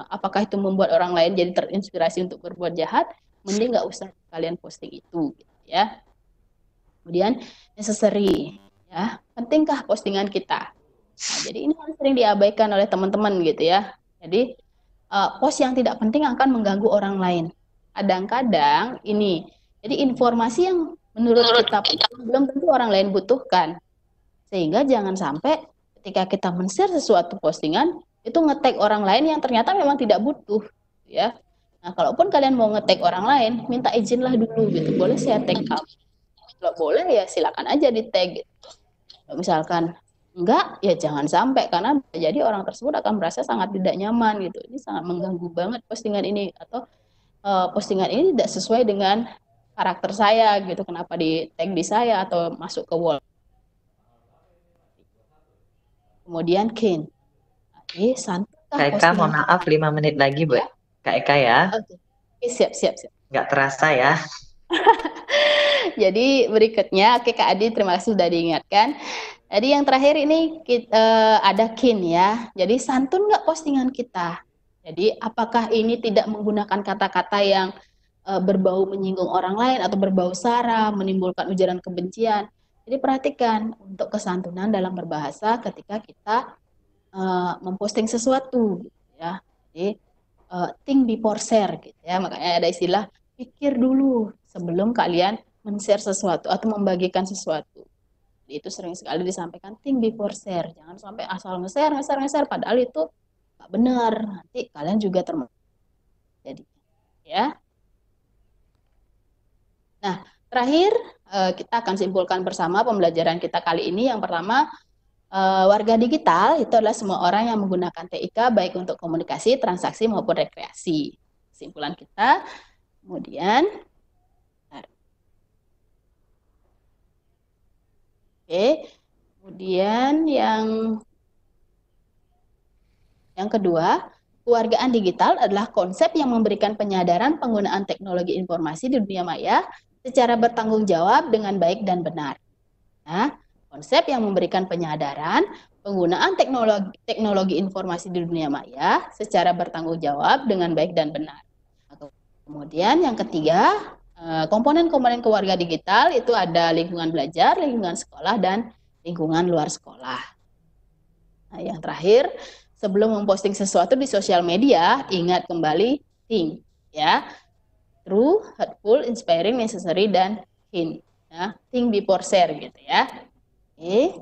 Apakah itu membuat orang lain jadi terinspirasi untuk berbuat jahat? Mending nggak usah kalian posting itu, gitu ya. Kemudian necessary, ya. Pentingkah postingan kita? Nah, jadi ini yang sering diabaikan oleh teman-teman gitu ya. Jadi post yang tidak penting akan mengganggu orang lain. Kadang-kadang ini, jadi informasi yang menurut kita belum tentu orang lain butuhkan. Sehingga jangan sampai ketika kita men-share sesuatu postingan, itu nge-tag orang lain yang ternyata memang tidak butuh. Ya. Nah, kalaupun kalian mau nge-tag orang lain, minta izinlah dulu gitu. Boleh saya tag kamu? Kalau boleh ya silakan aja di-tag gitu. Misalkan enggak, ya jangan sampai, karena jadi orang tersebut akan merasa sangat tidak nyaman gitu. Ini sangat mengganggu banget postingan ini, atau postingan ini tidak sesuai dengan karakter saya gitu. Kenapa di tag di saya atau masuk ke wall. Kemudian Kin, santunkah Kak Eka, mohon postingan maaf kita? 5 menit lagi buat Ya, Kak Eka ya. oke. Oke, siap, siap, siap. Nggak terasa ya. Jadi berikutnya, oke Kak Adi, terima kasih sudah diingatkan. Jadi yang terakhir ini ada Kin ya. Jadi santun nggak postingan kita? Jadi apakah ini tidak menggunakan kata-kata yang berbau menyinggung orang lain atau berbau sara, menimbulkan ujaran kebencian? Jadi perhatikan untuk kesantunan dalam berbahasa ketika kita memposting sesuatu, gitu ya. Jadi think before share, gitu ya. Makanya ada istilah pikir dulu sebelum kalian men-share sesuatu atau membagikan sesuatu. Jadi itu sering sekali disampaikan think before share. Jangan sampai asal nge-share, nge-share, nge-share. Padahal itu nggak benar. Nanti kalian juga termasuk. Jadi, ya. Nah, terakhir kita akan simpulkan bersama pembelajaran kita kali ini. Yang pertama, warga digital itu adalah semua orang yang menggunakan TIK baik untuk komunikasi, transaksi maupun rekreasi. Kesimpulan kita. Kemudian, oke. Kemudian yang kedua, kewargaan digital adalah konsep yang memberikan penyadaran penggunaan teknologi informasi di dunia maya secara bertanggung jawab dengan baik dan benar. Nah, konsep yang memberikan penyadaran penggunaan teknologi informasi di dunia maya secara bertanggung jawab dengan baik dan benar. Kemudian yang ketiga, komponen-komponen keluarga digital itu ada lingkungan belajar, lingkungan sekolah, dan lingkungan luar sekolah. Nah, yang terakhir, sebelum memposting sesuatu di sosial media, ingat kembali think, ya, true, hurtful, inspiring, necessary, dan hint. Ya, think before share gitu ya. Oke.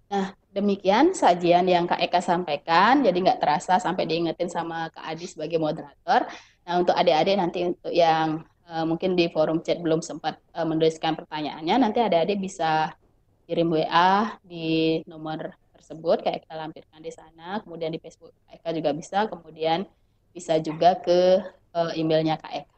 Nah, demikian sajian yang Kak Eka sampaikan. Jadi nggak terasa sampai diingetin sama Kak Adi sebagai moderator. Nah, untuk adik-adik nanti untuk yang mungkin di forum chat belum sempat menuliskan pertanyaannya, nanti adik-adik bisa kirim WA di nomor tersebut, kayak kita lampirkan di sana. Kemudian di Facebook Kak Eka juga bisa. Kemudian bisa juga ke emailnya Kak Eka.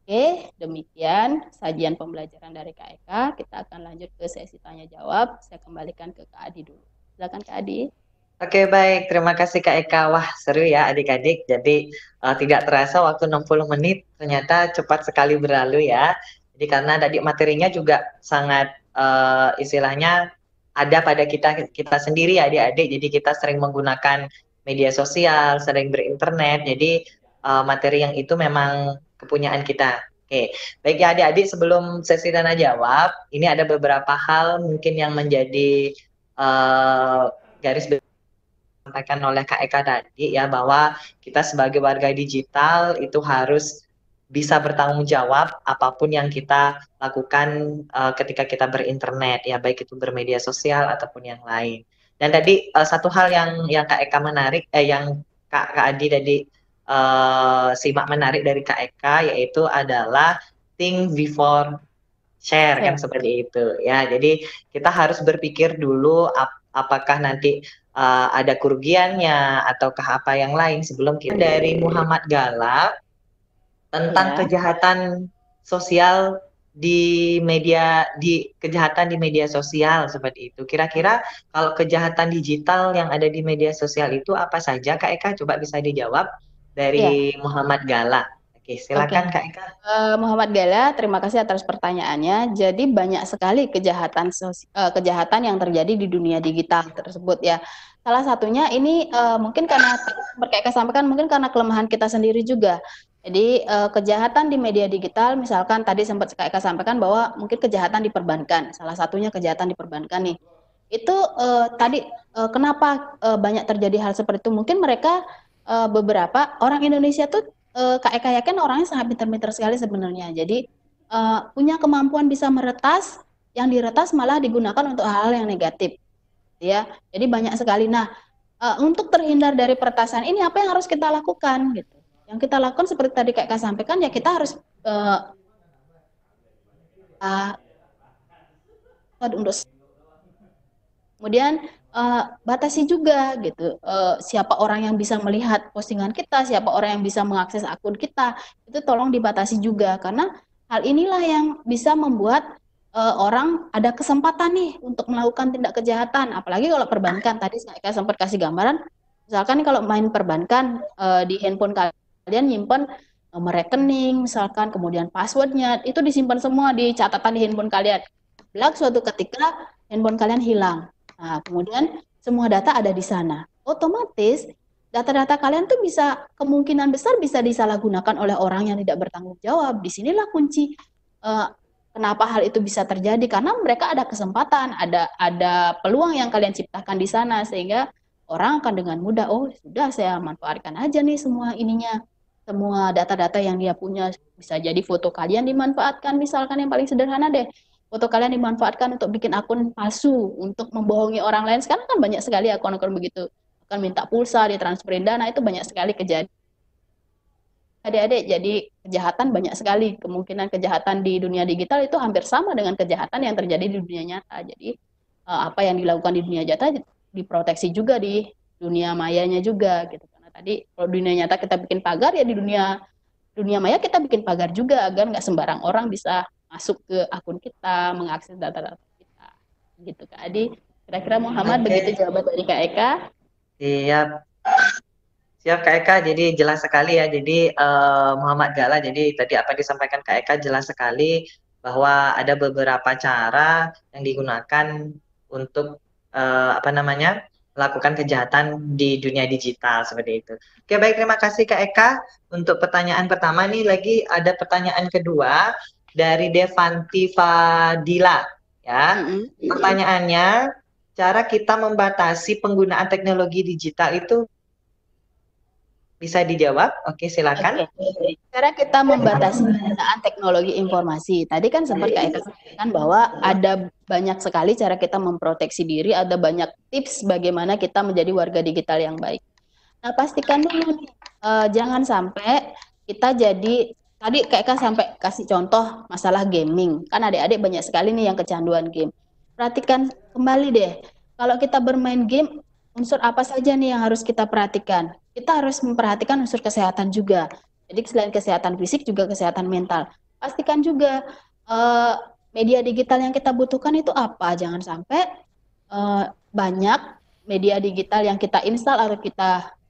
Oke, demikian sajian pembelajaran dari Kak Eka. Kita akan lanjut ke sesi tanya jawab. Saya kembalikan ke Kak Adi dulu. Silakan Kak Adi. Oke, baik. Terima kasih Kak Eka. Wah, seru ya adik-adik. Jadi tidak terasa waktu 60 menit ternyata cepat sekali berlalu ya. Jadi karena tadi materinya juga sangat istilahnya ada pada kita kita sendiri ya adik-adik. Jadi kita sering menggunakan media sosial, sering berinternet. Jadi materi yang itu memang kepunyaan kita. Oke, baik ya adik-adik, sebelum sesi tanya jawab, ini ada beberapa hal mungkin yang menjadi garis disampaikan oleh Kak Eka tadi ya, bahwa kita sebagai warga digital itu harus bisa bertanggung jawab apapun yang kita lakukan ketika kita berinternet ya, baik itu bermedia sosial ataupun yang lain. Dan tadi satu hal yang Kak Eka menarik yang Kak Adi tadi simak menarik dari Kak Eka, yaitu adalah think before share, kan seperti itu ya. Jadi kita harus berpikir dulu apakah nanti ada kerugiannya ataukah apa yang lain sebelum kita. Dari Muhammad Gala tentang kejahatan sosial kejahatan di media sosial seperti itu. Kira-kira kalau kejahatan digital yang ada di media sosial itu apa saja, Kak Eka? Coba bisa dijawab dari Muhammad Gala. Oke, silakan Kak Eka. Muhammad Gala, terima kasih atas pertanyaannya. Jadi banyak sekali kejahatan yang terjadi di dunia digital tersebut ya. Salah satunya ini mungkin karena Kak sampaikan, mungkin karena kelemahan kita sendiri juga. Jadi kejahatan di media digital, misalkan tadi sempat Kak Eka sampaikan bahwa mungkin kejahatan di perbankan, salah satunya kejahatan di perbankan nih. Itu tadi kenapa banyak terjadi hal seperti itu? Mungkin mereka beberapa orang Indonesia tuh Kak Eka yakin orangnya sangat pintar-pintar sekali sebenarnya. Jadi punya kemampuan bisa meretas, yang diretas malah digunakan untuk hal-hal yang negatif, ya. Jadi banyak sekali. Nah, untuk terhindar dari peretasan ini apa yang harus kita lakukan gitu? Yang kita lakukan seperti tadi Kak Eka sampaikan, ya kita harus untuk kemudian batasi juga gitu siapa orang yang bisa melihat postingan kita, siapa orang yang bisa mengakses akun kita, itu tolong dibatasi juga karena hal inilah yang bisa membuat orang ada kesempatan nih untuk melakukan tindak kejahatan, apalagi kalau perbankan tadi saya sempat kasih gambaran, misalkan kalau main perbankan di handphone kalian nyimpen nomor rekening misalkan, kemudian passwordnya itu disimpan semua di catatan di handphone kalian. Belak suatu ketika handphone kalian hilang. Nah, kemudian semua data ada di sana. Otomatis data-data kalian tuh bisa kemungkinan besar bisa disalahgunakan oleh orang yang tidak bertanggung jawab. Disinilah kunci kenapa hal itu bisa terjadi karena mereka ada kesempatan, ada peluang yang kalian ciptakan di sana sehingga orang akan dengan mudah oh sudah saya manfaatkan aja nih semua ininya. Semua data-data yang dia punya bisa jadi foto kalian dimanfaatkan misalkan yang paling sederhana deh foto kalian dimanfaatkan untuk bikin akun palsu, untuk membohongi orang lain. Sekarang kan banyak sekali akun-akun begitu. Akan minta pulsa, ditransferin dana, itu banyak sekali kejadian. Adik-adik, jadi kejahatan banyak sekali. Kemungkinan kejahatan di dunia digital itu hampir sama dengan kejahatan yang terjadi di dunia nyata. Jadi apa yang dilakukan di dunia nyata diproteksi juga di dunia mayanya juga gitu. Karena tadi kalau dunia nyata kita bikin pagar ya di dunia maya kita bikin pagar juga agar nggak sembarang orang bisa masuk ke akun kita, mengakses data-data kita. Gitu Kak Adi. Kira-kira Muhammad begitu jawaban dari Kak Eka. Siap. Siap Kak Eka, jadi jelas sekali ya. Jadi Muhammad Gala, jadi tadi apa disampaikan Kak Eka jelas sekali bahwa ada beberapa cara yang digunakan untuk apa namanya melakukan kejahatan di dunia digital seperti itu. Oke baik, terima kasih Kak Eka untuk pertanyaan pertama. Nih lagi ada pertanyaan kedua dari Devanti Fadila ya. Pertanyaannya, cara kita membatasi penggunaan teknologi digital itu bisa dijawab? Oke, silakan. Oke. Cara kita membatasi penggunaan teknologi informasi. Tadi kan sempat Kak Eka sampaikan bahwa ada banyak sekali cara kita memproteksi diri, ada banyak tips bagaimana kita menjadi warga digital yang baik. Nah, pastikan dulu nih, jangan sampai kita jadi, tadi Kak Eka sampai kasih contoh masalah gaming. Kan adik-adik banyak sekali nih yang kecanduan game. Perhatikan kembali deh, kalau kita bermain game, unsur apa saja nih yang harus kita perhatikan? Kita harus memperhatikan unsur kesehatan juga. Jadi selain kesehatan fisik juga kesehatan mental. Pastikan juga media digital yang kita butuhkan itu apa. Jangan sampai banyak media digital yang kita install atau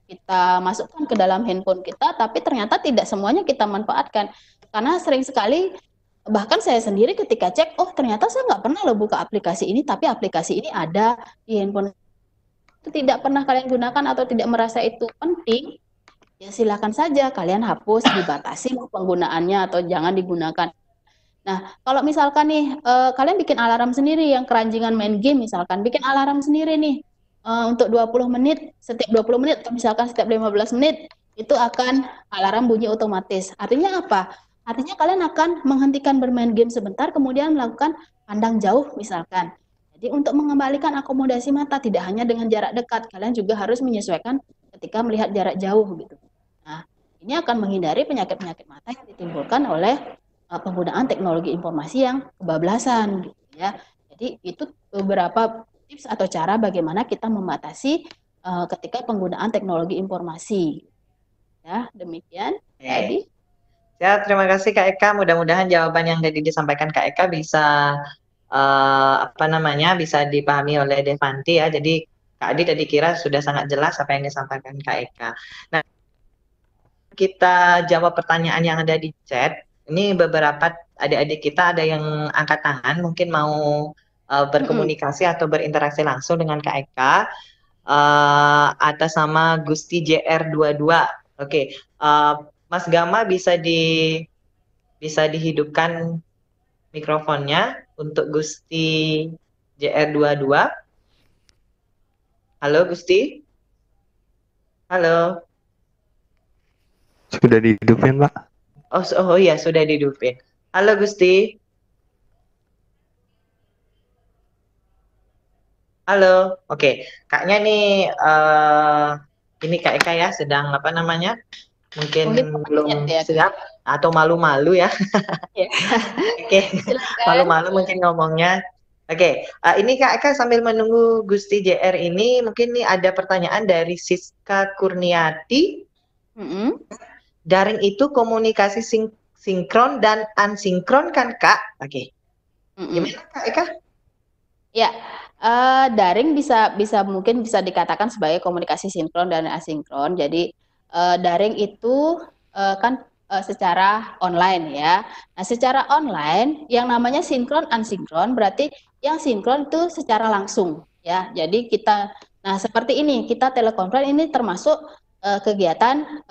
kita masukkan ke dalam handphone kita, tapi ternyata tidak semuanya kita manfaatkan. Karena sering sekali, bahkan saya sendiri ketika cek, oh ternyata saya nggak pernah loh buka aplikasi ini, tapi aplikasi ini ada di handphone itu tidak pernah kalian gunakan atau tidak merasa itu penting, ya silakan saja kalian hapus, dibatasi penggunaannya atau jangan digunakan. Nah, kalau misalkan nih kalian bikin alarm sendiri yang keranjingan main game misalkan, bikin alarm sendiri nih untuk 20 menit, setiap 20 menit atau misalkan setiap 15 menit itu akan alarm bunyi otomatis. Artinya apa? Artinya kalian akan menghentikan bermain game sebentar kemudian melakukan pandang jauh misalkan. Jadi untuk mengembalikan akomodasi mata tidak hanya dengan jarak dekat, kalian juga harus menyesuaikan ketika melihat jarak jauh gitu. Nah, ini akan menghindari penyakit-penyakit mata yang ditimbulkan oleh penggunaan teknologi informasi yang kebablasan gitu ya. Jadi itu beberapa tips atau cara bagaimana kita membatasi ketika penggunaan teknologi informasi. Ya, demikian tadi. Ya, terima kasih Kak Eka. Mudah-mudahan jawaban yang tadi disampaikan Kak Eka bisa apa namanya bisa dipahami oleh Devanti ya. Jadi Kak Adi tadi kira sudah sangat jelas apa yang disampaikan Kak Eka. Nah, kita jawab pertanyaan yang ada di chat. Ini beberapa adik-adik kita ada yang angkat tangan, mungkin mau berkomunikasi atau berinteraksi langsung dengan Kak Eka atas nama Gusti JR22. Oke, Mas Gama bisa dihidupkan mikrofonnya untuk Gusti JR22. Halo Gusti. Halo. Sudah dihidupin, Pak. Oh iya, sudah dihidupin. Halo Gusti. Halo. Oke, kayaknya nih ini Kak Eka ya sedang apa namanya? Mungkin belum ya, siap atau malu-malu ya. Ya. Oke, malu-malu mungkin ngomongnya. Oke, ini Kak Eka sambil menunggu Gusti JR ini, mungkin nih ada pertanyaan dari Siska Kurniati. Mm-mm. Daring itu komunikasi sinkron dan asinkron kan Kak? Oke, Mm-mm. gimana Kak Eka? Ya, daring bisa bisa mungkin bisa dikatakan sebagai komunikasi sinkron dan asinkron. Jadi daring itu kan secara online ya. Nah, secara online yang namanya sinkron asinkron berarti yang sinkron itu secara langsung ya. Jadi kita, nah seperti ini kita telekonferensi ini termasuk kegiatan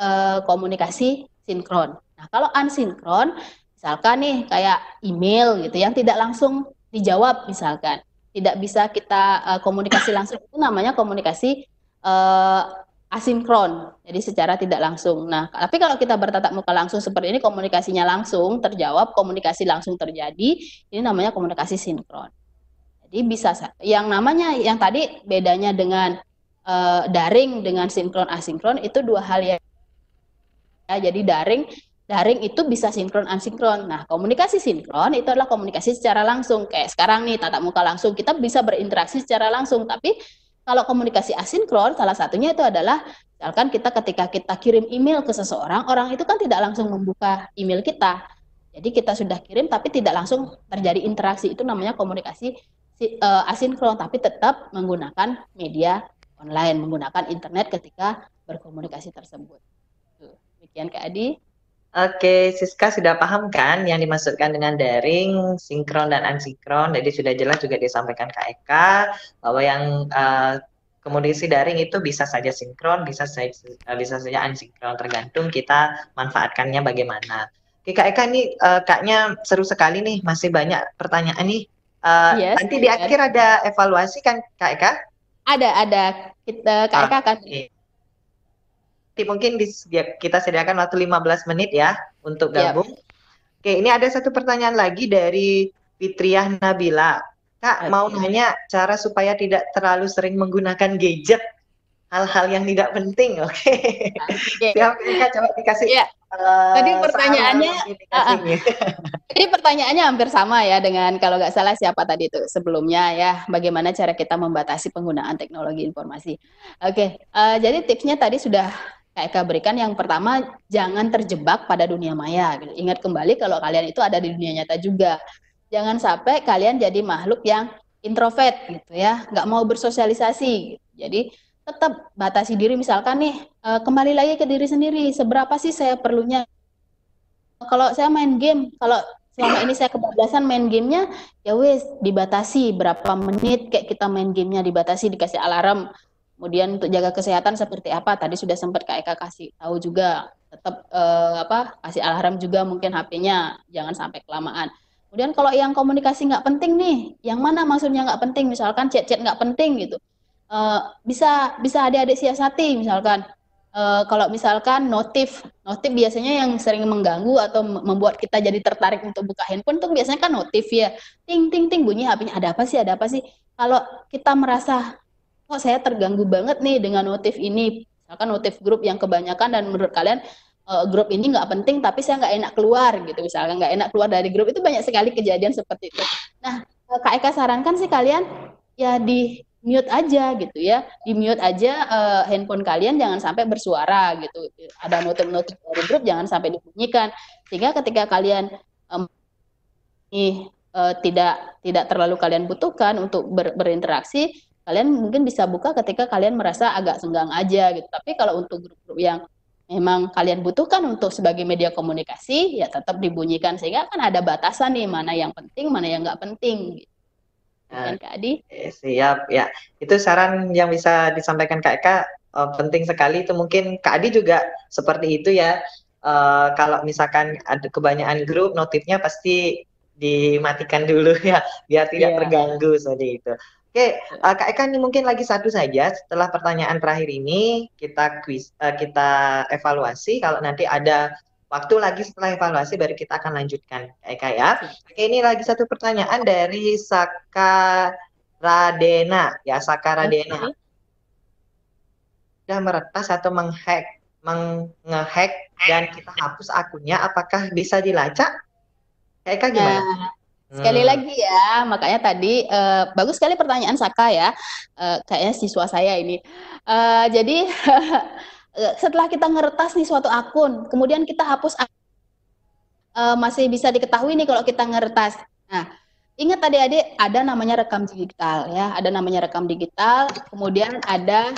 komunikasi sinkron. Nah, kalau asinkron misalkan nih kayak email gitu yang tidak langsung dijawab misalkan tidak bisa kita komunikasi langsung itu namanya komunikasi uh, asinkron. Jadi secara tidak langsung. Nah, tapi kalau kita bertatap muka langsung seperti ini komunikasinya langsung terjawab, komunikasi langsung terjadi, ini namanya komunikasi sinkron. Jadi bisa yang namanya yang tadi bedanya dengan daring dengan sinkron asinkron itu dua hal ya. Jadi daring itu bisa sinkron asinkron. Nah, komunikasi sinkron itu adalah komunikasi secara langsung. Kayak sekarang nih tatap muka langsung kita bisa berinteraksi secara langsung. Tapi kalau komunikasi asinkron salah satunya itu adalah misalkan kita ketika kita kirim email ke seseorang, orang itu kan tidak langsung membuka email kita. Jadi kita sudah kirim tapi tidak langsung terjadi interaksi. Itu namanya komunikasi asinkron tapi tetap menggunakan media online, menggunakan internet ketika berkomunikasi tersebut. Demikian Kak Adi. Oke, Siska sudah paham kan yang dimaksudkan dengan daring, sinkron dan asinkron. Jadi sudah jelas juga disampaikan Kak Eka bahwa yang komunikasi daring itu bisa saja sinkron, bisa saja asinkron, tergantung kita manfaatkannya bagaimana. Oke, Kak Eka ini Kaknya seru sekali nih, masih banyak pertanyaan nih. Yes, Nanti di akhir ada evaluasi kan Kak Eka? ada Kak Eka akan. Oke. Mungkin kita sediakan waktu 15 menit ya untuk Siap. gabung. Oke, ini ada satu pertanyaan lagi dari Fitriah Nabila. Kak, mau Oke. nanya cara supaya tidak terlalu sering menggunakan gadget, hal-hal yang tidak penting. Oke. Oke. Siap, Kak, coba dikasih Ya, tadi saran pertanyaannya mungkin dikasihnya. Jadi pertanyaannya hampir sama ya dengan kalau nggak salah siapa tadi itu sebelumnya ya, bagaimana cara kita membatasi penggunaan teknologi informasi. Oke, jadi tipsnya tadi sudah Kak Eka berikan. Yang pertama, jangan terjebak pada dunia maya. Gitu. Ingat kembali kalau kalian itu ada di dunia nyata juga. Jangan sampai kalian jadi makhluk yang introvert gitu ya, nggak mau bersosialisasi. Gitu. Jadi tetap batasi diri misalkan nih, kembali lagi ke diri sendiri. Seberapa sih saya perlunya kalau saya main game, kalau selama ini saya kebablasan main gamenya, ya wes dibatasi berapa menit kayak kita main gamenya dibatasi dikasih alarm. Kemudian untuk jaga kesehatan seperti apa? Tadi sudah sempat Kak Eka kasih tahu juga. Tetap kasih alarm juga mungkin HP-nya jangan sampai kelamaan. Kemudian kalau yang komunikasi nggak penting nih, yang mana maksudnya nggak penting? Misalkan chat-chat nggak penting gitu. Bisa bisa adik-adik siasati misalkan kalau misalkan notif biasanya yang sering mengganggu atau membuat kita jadi tertarik untuk buka handphone tuh biasanya kan notif ya, ting ting ting bunyi HP-nya ada apa sih ada apa sih. Kalau kita merasa kok saya terganggu banget nih dengan notif ini, misalkan notif grup yang kebanyakan dan menurut kalian grup ini nggak penting tapi saya nggak enak keluar gitu, misalkan nggak enak keluar dari grup, itu banyak sekali kejadian seperti itu. Nah, Kak Eka sarankan sih kalian ya di mute aja gitu ya, di mute aja handphone kalian jangan sampai bersuara gitu, ada notif-notif dari grup jangan sampai dibunyikan, sehingga ketika kalian tidak terlalu kalian butuhkan untuk berinteraksi, kalian mungkin bisa buka ketika kalian merasa agak senggang aja gitu. Tapi kalau untuk grup-grup yang memang kalian butuhkan untuk sebagai media komunikasi, ya tetap dibunyikan sehingga kan ada batasan nih mana yang penting, mana yang nggak penting. Gitu. Demikian Kak Adi. Siap ya. Itu saran yang bisa disampaikan Kak Eka penting sekali. Itu mungkin Kak Adi juga seperti itu ya. Kalau misalkan ada kebanyakan grup, notifnya pasti dimatikan dulu ya, biar tidak Iya. terganggu seperti itu. Oke, Kak Eka ini mungkin lagi satu saja. Setelah pertanyaan terakhir ini kita kita evaluasi. Kalau nanti ada waktu lagi setelah evaluasi baru kita akan lanjutkan, Kak Eka ya. Oke, ini lagi satu pertanyaan dari Saka Radena, ya Saka Radena. Sudah meretas atau menghack dan kita hapus akunnya, apakah bisa dilacak? Kak Eka gimana? Sekali Hmm. lagi ya, makanya tadi bagus sekali pertanyaan Saka ya. Kayaknya siswa saya ini. Jadi setelah kita ngeretas nih suatu akun, kemudian kita hapus, masih bisa diketahui nih kalau kita ngeretas. Nah, ingat adik-adik ada namanya rekam digital ya, ada namanya rekam digital, kemudian ada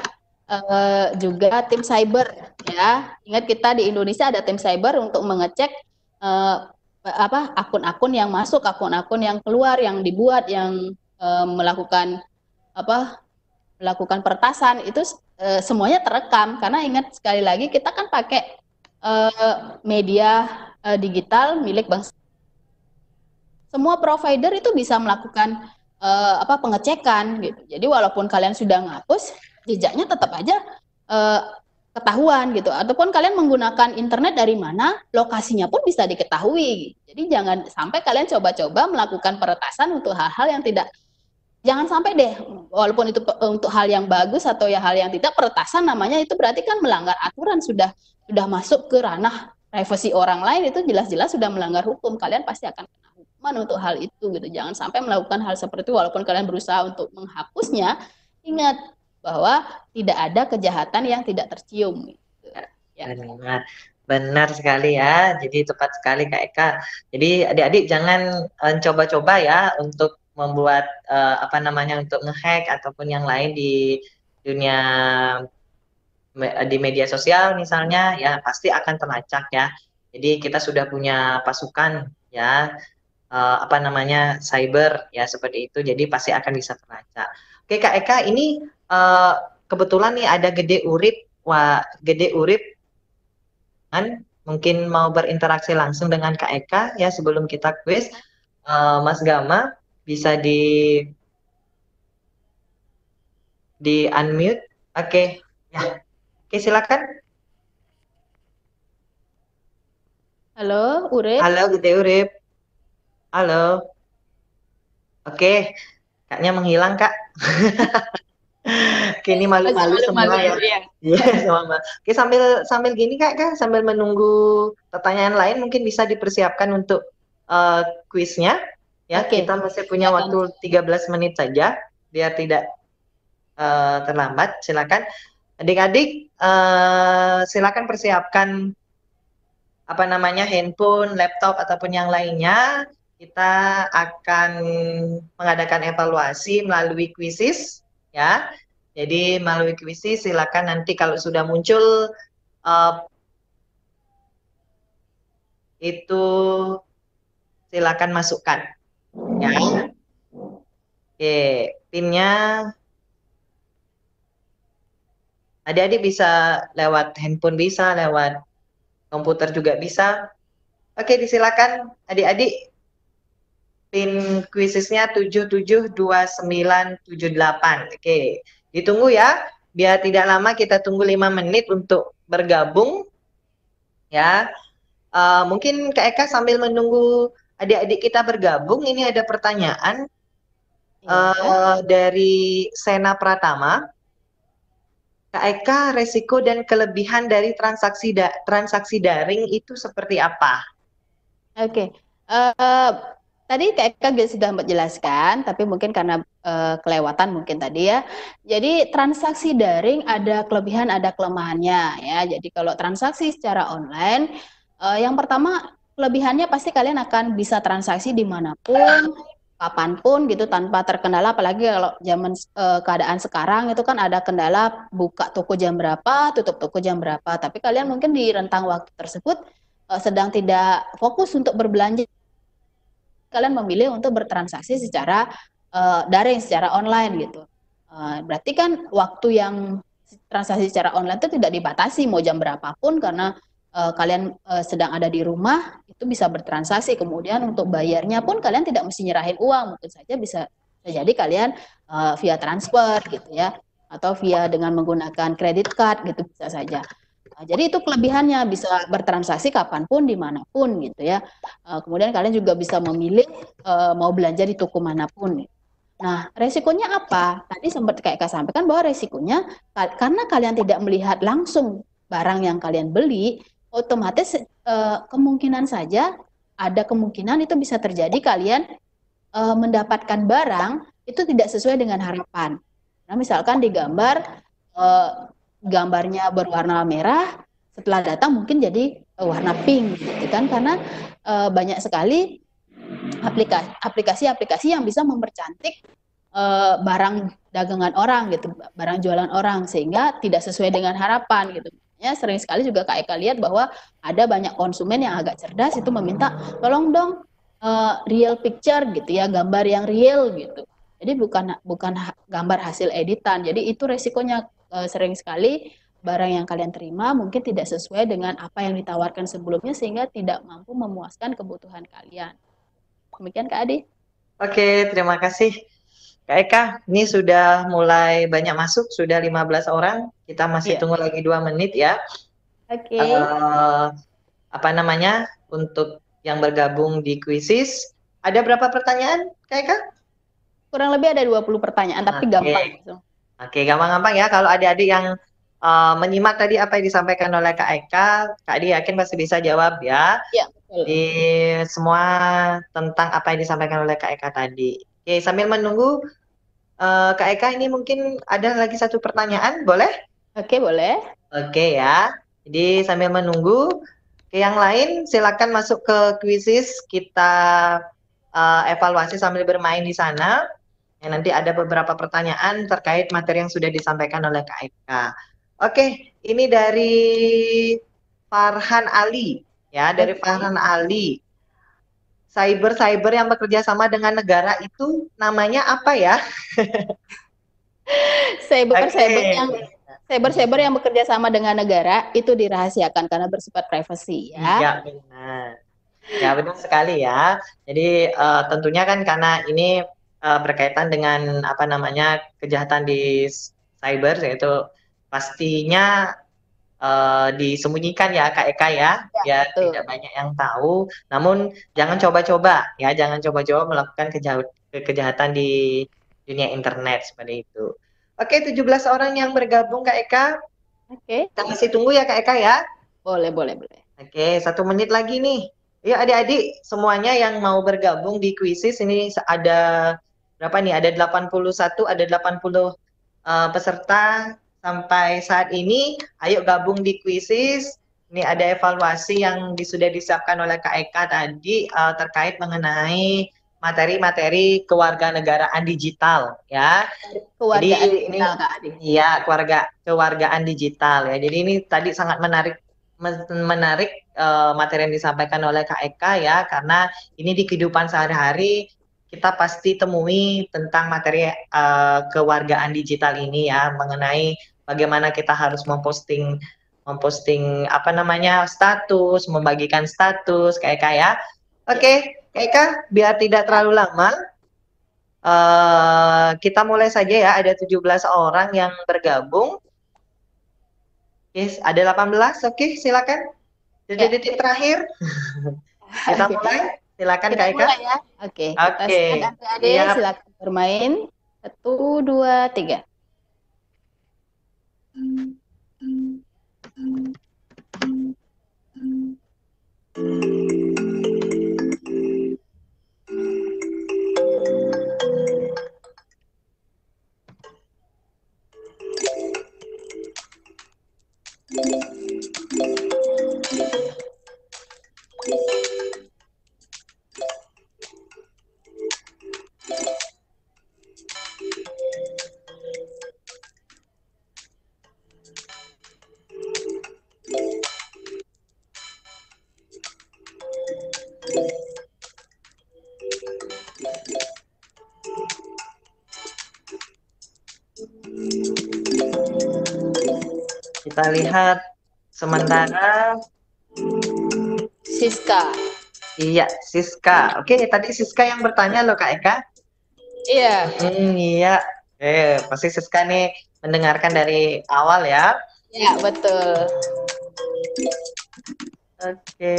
juga tim cyber ya. Ingat kita di Indonesia ada tim cyber untuk mengecek eh, apa akun-akun yang masuk, akun-akun yang keluar, yang dibuat, yang melakukan apa melakukan peretasan itu semuanya terekam karena ingat sekali lagi kita kan pakai media digital milik bank. Semua provider itu bisa melakukan pengecekan gitu. Jadi walaupun kalian sudah ngapus, jejaknya tetap aja uh, ketahuan gitu. Ataupun kalian menggunakan internet dari mana, lokasinya pun bisa diketahui. Jadi jangan sampai kalian coba-coba melakukan peretasan untuk hal-hal yang tidak. Jangan sampai deh, walaupun itu untuk hal yang bagus atau ya hal yang tidak, peretasan namanya itu berarti kan melanggar aturan, sudah masuk ke ranah privasi orang lain, itu jelas-jelas sudah melanggar hukum. Kalian pasti akan kena hukuman untuk hal itu gitu. Jangan sampai melakukan hal seperti itu walaupun kalian berusaha untuk menghapusnya. Ingat bahwa tidak ada kejahatan yang tidak tercium gitu. Ya. Benar, benar sekali ya. Jadi tepat sekali Kak Eka. Jadi adik-adik jangan coba-coba ya untuk membuat apa namanya untuk ngehack ataupun yang lain di dunia di media sosial misalnya ya pasti akan terlacak ya. Jadi kita sudah punya pasukan ya apa namanya cyber ya seperti itu. Jadi pasti akan bisa terlacak. Oke Kak Eka ini eh, kebetulan nih ada Gede Urip. Wah, Gede Urip kan mungkin mau berinteraksi langsung dengan Kak Eka ya sebelum kita quiz. Mas Gama bisa di unmute. Oke, ya. Oke, silakan. Halo, Urip. Halo, Gede Urip. Halo. Oke, kaknya menghilang, Kak. Kini Masih malu-malu semua malu-malu ya. ya. Iya, sama. Oke, sambil sambil gini Kak, sambil menunggu pertanyaan lain mungkin bisa dipersiapkan untuk eh, kuisnya. Ya, Oke, kita masih punya silakan. waktu 13 menit saja biar tidak terlambat. Silakan. Adik-adik, silakan persiapkan apa namanya handphone, laptop ataupun yang lainnya. Kita akan mengadakan evaluasi melalui kuisis, ya. Jadi melalui kuisis silakan nanti kalau sudah muncul uh, itu silakan masukkan, ya. Oke, pinnya adik-adik bisa lewat handphone bisa, lewat komputer juga bisa. Oke, disilakan adik-adik pin kuisisnya 772978. Oke, ditunggu ya. Biar tidak lama kita tunggu 5 menit untuk bergabung ya. Mungkin Kak Eka sambil menunggu adik-adik kita bergabung, ini ada pertanyaan Iya. dari Sena Pratama. Kak Eka, resiko dan kelebihan dari transaksi daring itu seperti apa? Oke. Tadi Kak Eka sudah menjelaskan, tapi mungkin karena kelewatan mungkin tadi ya. Jadi transaksi daring ada kelebihan, ada kelemahannya ya. Jadi kalau transaksi secara online, yang pertama kelebihannya pasti kalian akan bisa transaksi dimanapun, kapanpun gitu tanpa terkendala. Apalagi kalau zaman keadaan sekarang itu kan ada kendala buka toko jam berapa, tutup toko jam berapa. Tapi kalian mungkin di rentang waktu tersebut sedang tidak fokus untuk berbelanja, kalian memilih untuk bertransaksi secara daring, secara online gitu. Berarti kan waktu yang transaksi secara online itu tidak dibatasi mau jam berapapun karena kalian sedang ada di rumah itu bisa bertransaksi. Kemudian untuk bayarnya pun kalian tidak mesti nyerahin uang, mungkin saja bisa jadi kalian via transfer gitu ya, atau via dengan menggunakan kredit card gitu bisa saja. Jadi itu kelebihannya bisa bertransaksi kapanpun, dimanapun gitu ya. Kemudian kalian juga bisa memilih mau belanja di toko manapun. Nah, resikonya apa? Tadi sempat kayak Kak sampaikan bahwa resikonya karena kalian tidak melihat langsung barang yang kalian beli, otomatis kemungkinan saja ada kemungkinan itu bisa terjadi kalian mendapatkan barang itu tidak sesuai dengan harapan. Nah, misalkan di gambar gambarnya berwarna merah, setelah datang mungkin jadi warna pink, gitu kan? Karena banyak sekali aplikasi-aplikasi yang bisa mempercantik barang dagangan orang gitu, barang jualan orang sehingga tidak sesuai dengan harapan gitu. Ya, sering sekali juga Kak Eka lihat bahwa ada banyak konsumen yang agak cerdas itu meminta tolong dong real picture gitu ya, gambar yang real gitu. Jadi bukan gambar hasil editan. Jadi itu resikonya sering sekali barang yang kalian terima mungkin tidak sesuai dengan apa yang ditawarkan sebelumnya sehingga tidak mampu memuaskan kebutuhan kalian. Demikian Kak Adi. Oke, terima kasih Kak Eka. Ini sudah mulai banyak masuk, sudah 15 orang. Kita masih tunggu lagi 2 menit ya. Oke. Apa namanya, untuk yang bergabung di Quizzes, ada berapa pertanyaan Kak Eka? Kurang lebih ada 20 pertanyaan, tapi gampang. Oke, gampang-gampang ya. Kalau adik-adik yang menyimak tadi apa yang disampaikan oleh Kak Eka, Kak Adi yakin pasti bisa jawab ya. Iya, betul. Di semua tentang apa yang disampaikan oleh Kak Eka tadi. Oke, sambil menunggu Kak Eka, ini mungkin ada lagi satu pertanyaan, boleh? Oke, boleh. Oke ya. Jadi sambil menunggu, yang lain silakan masuk ke Quizzes, kita evaluasi sambil bermain di sana. Ya, nanti ada beberapa pertanyaan terkait materi yang sudah disampaikan oleh Kak Eka. Oke, ini dari Farhan Ali. Ya, dari Farhan Ali. Cyber yang bekerja sama dengan negara itu namanya apa ya? Cyber yang bekerja sama dengan negara itu dirahasiakan karena bersifat privasi ya. Iya, benar. Ya, benar sekali ya. Jadi tentunya kan karena ini berkaitan dengan apa namanya kejahatan di cyber, yaitu pastinya disembunyikan ya Kak Eka ya, biar tidak banyak yang tahu. Namun jangan coba-coba ya, jangan coba-coba melakukan kejahatan di dunia internet seperti itu. Oke, 17 orang yang bergabung Kak Eka. Oke. Kita masih tunggu ya Kak Eka ya. Boleh. Oke, 1 menit lagi nih. Yuk adik-adik semuanya yang mau bergabung di Quizzes, ini ada berapa nih? Ada 81, ada 80 peserta sampai saat ini. Ayo gabung di Quizzes. Ini ada evaluasi yang sudah disiapkan oleh Kak Eka tadi terkait mengenai materi-materi kewarganegaraan digital ya. Kewargaan digital Kak Adi. Iya, kewargaan digital ya. Jadi ini tadi sangat menarik materi yang disampaikan oleh Kak Eka ya, karena ini di kehidupan sehari-hari kita pasti temui tentang materi kewargaan digital ini ya, mengenai bagaimana kita harus memposting apa namanya status, membagikan status Kak Eka ya. Oke, Kak Eka, biar tidak terlalu lama kita mulai saja ya, ada 17 orang yang bergabung. Yes, ada 18. Oke, silakan. Detik-detik terakhir. Kita mulai. Silakan Kak Eka. Ya. Oke. Adik-adik silakan bermain. 1, 2, 3. Kita lihat sementara Siska. Iya, Siska. Oke, tadi Siska yang bertanya loh Kak Eka. Iya. Iya. Pasti Siska nih mendengarkan dari awal ya. Iya, betul. Oke.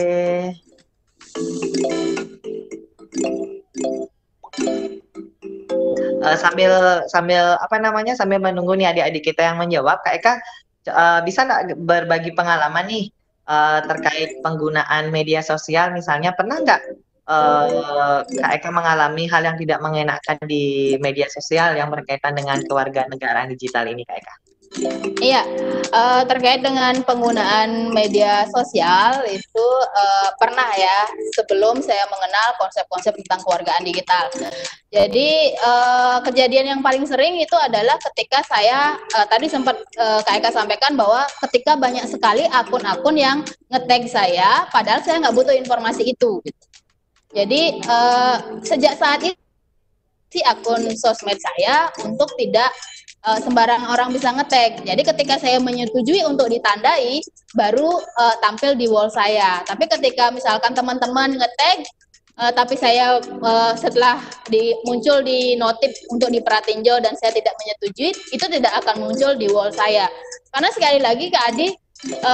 Sambil apa namanya, sambil menunggu nih adik-adik kita yang menjawab, Kak Eka bisa nggak berbagi pengalaman nih terkait penggunaan media sosial, misalnya pernah nggak Kak Eka mengalami hal yang tidak mengenakan di media sosial yang berkaitan dengan kewarganegaraan digital ini, Kak Eka? Iya, terkait dengan penggunaan media sosial itu pernah ya sebelum saya mengenal konsep-konsep tentang kewargaan digital. Jadi kejadian yang paling sering itu adalah ketika saya tadi sempat Kak Eka sampaikan bahwa ketika banyak sekali akun-akun yang nge-tag saya, padahal saya nggak butuh informasi itu. Jadi sejak saat itu si akun sosmed saya untuk tidak sembarang orang bisa nge-tag. Jadi ketika saya menyetujui untuk ditandai, baru tampil di wall saya. Tapi ketika misalkan teman-teman nge-tag, tapi saya setelah muncul di notif untuk diperhatinjau dan saya tidak menyetujui, itu tidak akan muncul di wall saya. Karena sekali lagi Kak Adi,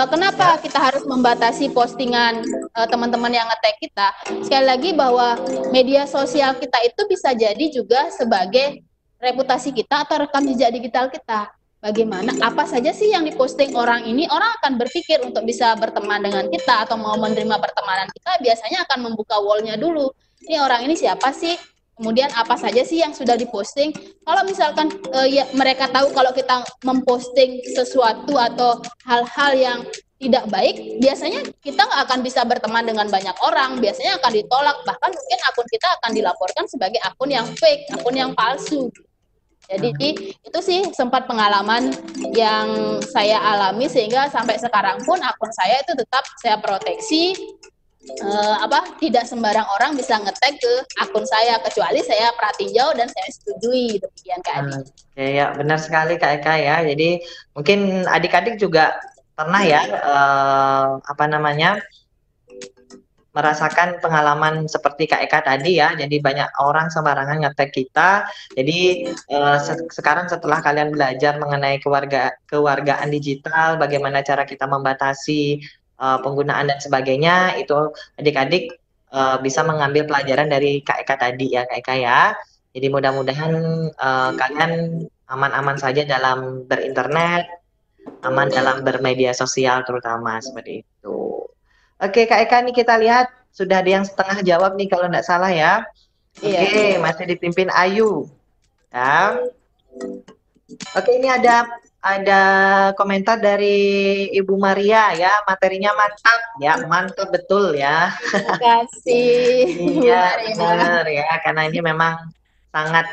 kenapa kita harus membatasi postingan teman-teman yang nge-tag kita? Sekali lagi bahwa media sosial kita itu bisa jadi juga sebagai reputasi kita atau rekam jejak digital kita. Bagaimana, apa saja sih yang diposting orang ini, orang akan berpikir untuk bisa berteman dengan kita atau mau menerima pertemanan kita, biasanya akan membuka wall-nya dulu. Ini orang ini siapa sih? Kemudian apa saja sih yang sudah diposting? Kalau misalkan ya, mereka tahu kalau kita memposting sesuatu atau hal-hal yang tidak baik, biasanya kita nggak akan bisa berteman dengan banyak orang, biasanya akan ditolak, bahkan mungkin akun kita akan dilaporkan sebagai akun yang fake, akun yang palsu. Jadi itu sih sempat pengalaman yang saya alami sehingga sampai sekarang pun akun saya itu tetap saya proteksi, tidak sembarang orang bisa nge-tag ke akun saya kecuali saya pratinjau dan saya setujui, demikian Kak Adi. Ya, benar sekali Kak Eka ya. Jadi mungkin adik-adik juga pernah ya merasakan pengalaman seperti Kak Eka tadi ya. Jadi banyak orang sembarangan nge-tag kita. Jadi sekarang setelah kalian belajar mengenai kewargaan digital, bagaimana cara kita membatasi penggunaan dan sebagainya, itu adik-adik bisa mengambil pelajaran dari Kak Eka tadi ya, Kak Eka ya. Jadi mudah-mudahan kalian aman-aman saja dalam berinternet, aman dalam bermedia sosial terutama seperti itu. Oke, Kak Eka, nih kita lihat sudah ada yang setengah jawab nih kalau nggak salah ya. Oke, masih dipimpin Ayu. Ya. Oke, ini ada komentar dari Ibu Maria ya, materinya mantap ya, mantap betul ya. Terima kasih. Iya, benar ya, karena ini memang sangat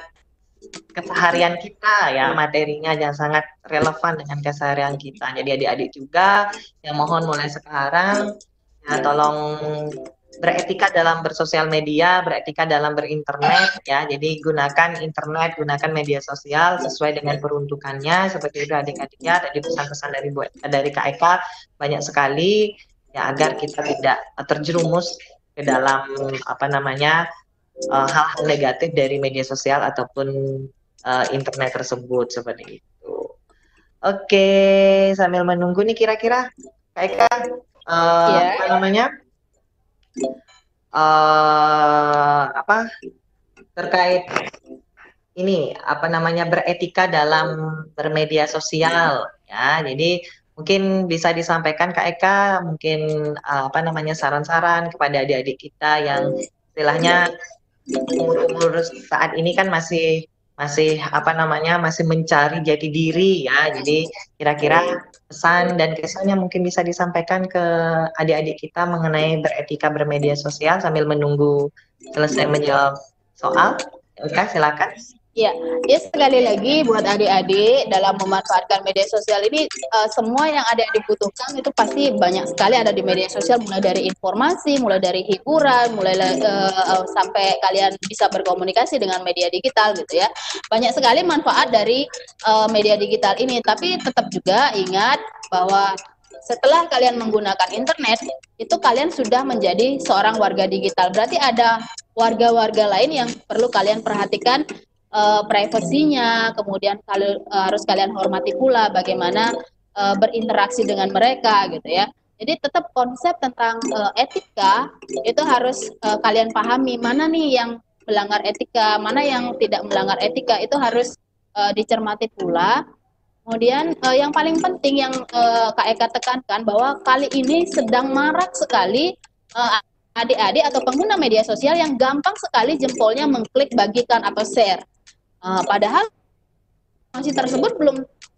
keseharian kita ya, materinya yang sangat relevan dengan keseharian kita. Jadi adik-adik juga yang mohon mulai sekarang ya, tolong beretika dalam bersosial media, beretika dalam berinternet ya. Jadi gunakan internet, gunakan media sosial sesuai dengan peruntukannya seperti itu adik-adik ya. Tadi pesan-pesan dari Kak Eka banyak sekali ya agar kita tidak terjerumus ke dalam hal-hal negatif dari media sosial ataupun internet tersebut seperti itu. Oke, sambil menunggu nih kira-kira Kak Eka terkait ini beretika dalam bermedia sosial ya. Jadi mungkin bisa disampaikan Kak Eka mungkin saran-saran kepada adik-adik kita yang istilahnya umur saat ini kan masih mencari jati diri ya. Jadi kira-kira pesan dan kesannya mungkin bisa disampaikan ke adik-adik kita mengenai beretika bermedia sosial sambil menunggu selesai menjawab soal. Oke, silakan. Ya sekali lagi buat adik-adik dalam memanfaatkan media sosial ini semua yang adik-adik butuhkan itu pasti banyak sekali ada di media sosial, mulai dari informasi, mulai dari hiburan, mulai sampai kalian bisa berkomunikasi dengan media digital gitu ya. Banyak sekali manfaat dari media digital ini, tapi tetap juga ingat bahwa setelah kalian menggunakan internet itu kalian sudah menjadi seorang warga digital. Berarti ada warga-warga lain yang perlu kalian perhatikan privasinya, kemudian harus kalian hormati pula bagaimana berinteraksi dengan mereka gitu ya. Jadi tetap konsep tentang etika itu harus kalian pahami, mana nih yang melanggar etika, mana yang tidak melanggar etika, itu harus dicermati pula. Kemudian yang paling penting yang Kak Eka tekankan bahwa kali ini sedang marak sekali adik-adik atau pengguna media sosial yang gampang sekali jempolnya mengklik bagikan atau share. Padahal informasi tersebut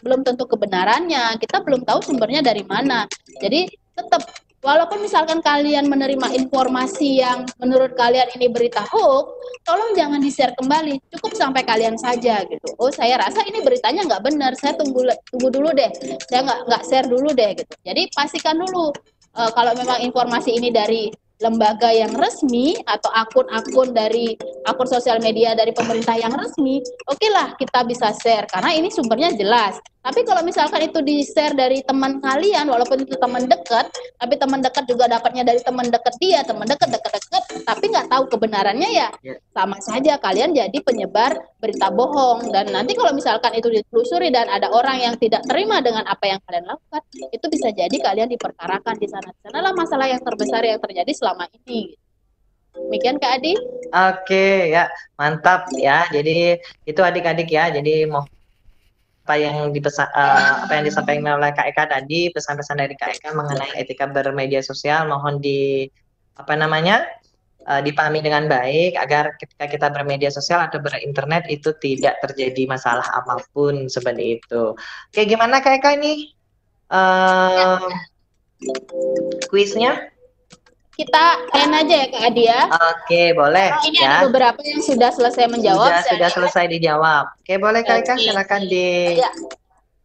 belum tentu kebenarannya, kita belum tahu sumbernya dari mana. Jadi tetap walaupun misalkan kalian menerima informasi yang menurut kalian ini berita hoax, tolong jangan di-share kembali, cukup sampai kalian saja gitu. Oh, saya rasa ini beritanya nggak benar, saya tunggu dulu deh, saya nggak share dulu deh gitu. Jadi pastikan dulu kalau memang informasi ini dari lembaga yang resmi atau akun-akun dari akun sosial media dari pemerintah yang resmi, oke lah kita bisa share karena ini sumbernya jelas. Tapi kalau misalkan itu di-share dari teman kalian, walaupun itu teman dekat, tapi teman dekat juga dapatnya dari teman dekat dia, teman dekat, tapi nggak tahu kebenarannya ya, sama saja kalian jadi penyebar berita bohong. Dan nanti kalau misalkan itu ditelusuri dan ada orang yang tidak terima dengan apa yang kalian lakukan, itu bisa jadi kalian diperkarakan di sana. Di sanalah masalah yang terbesar yang terjadi selama ini. Demikian Kak Adi. Oke, ya mantap ya. Jadi itu adik-adik ya. Jadi mau apa yang disampaikan oleh Kak Eka tadi, pesan-pesan dari Kak Eka mengenai etika bermedia sosial, mohon dipahami dengan baik agar ketika kita bermedia sosial atau berinternet itu tidak terjadi masalah apapun seperti itu. Oke, gimana Kak Eka ini kuisnya? Kita end aja ya Kak Adi ya. Oke, boleh. Karena ini ya. ada beberapa yang sudah selesai menjawab. Sudah selesai dijawab. Oke, boleh Kak Eka, silakan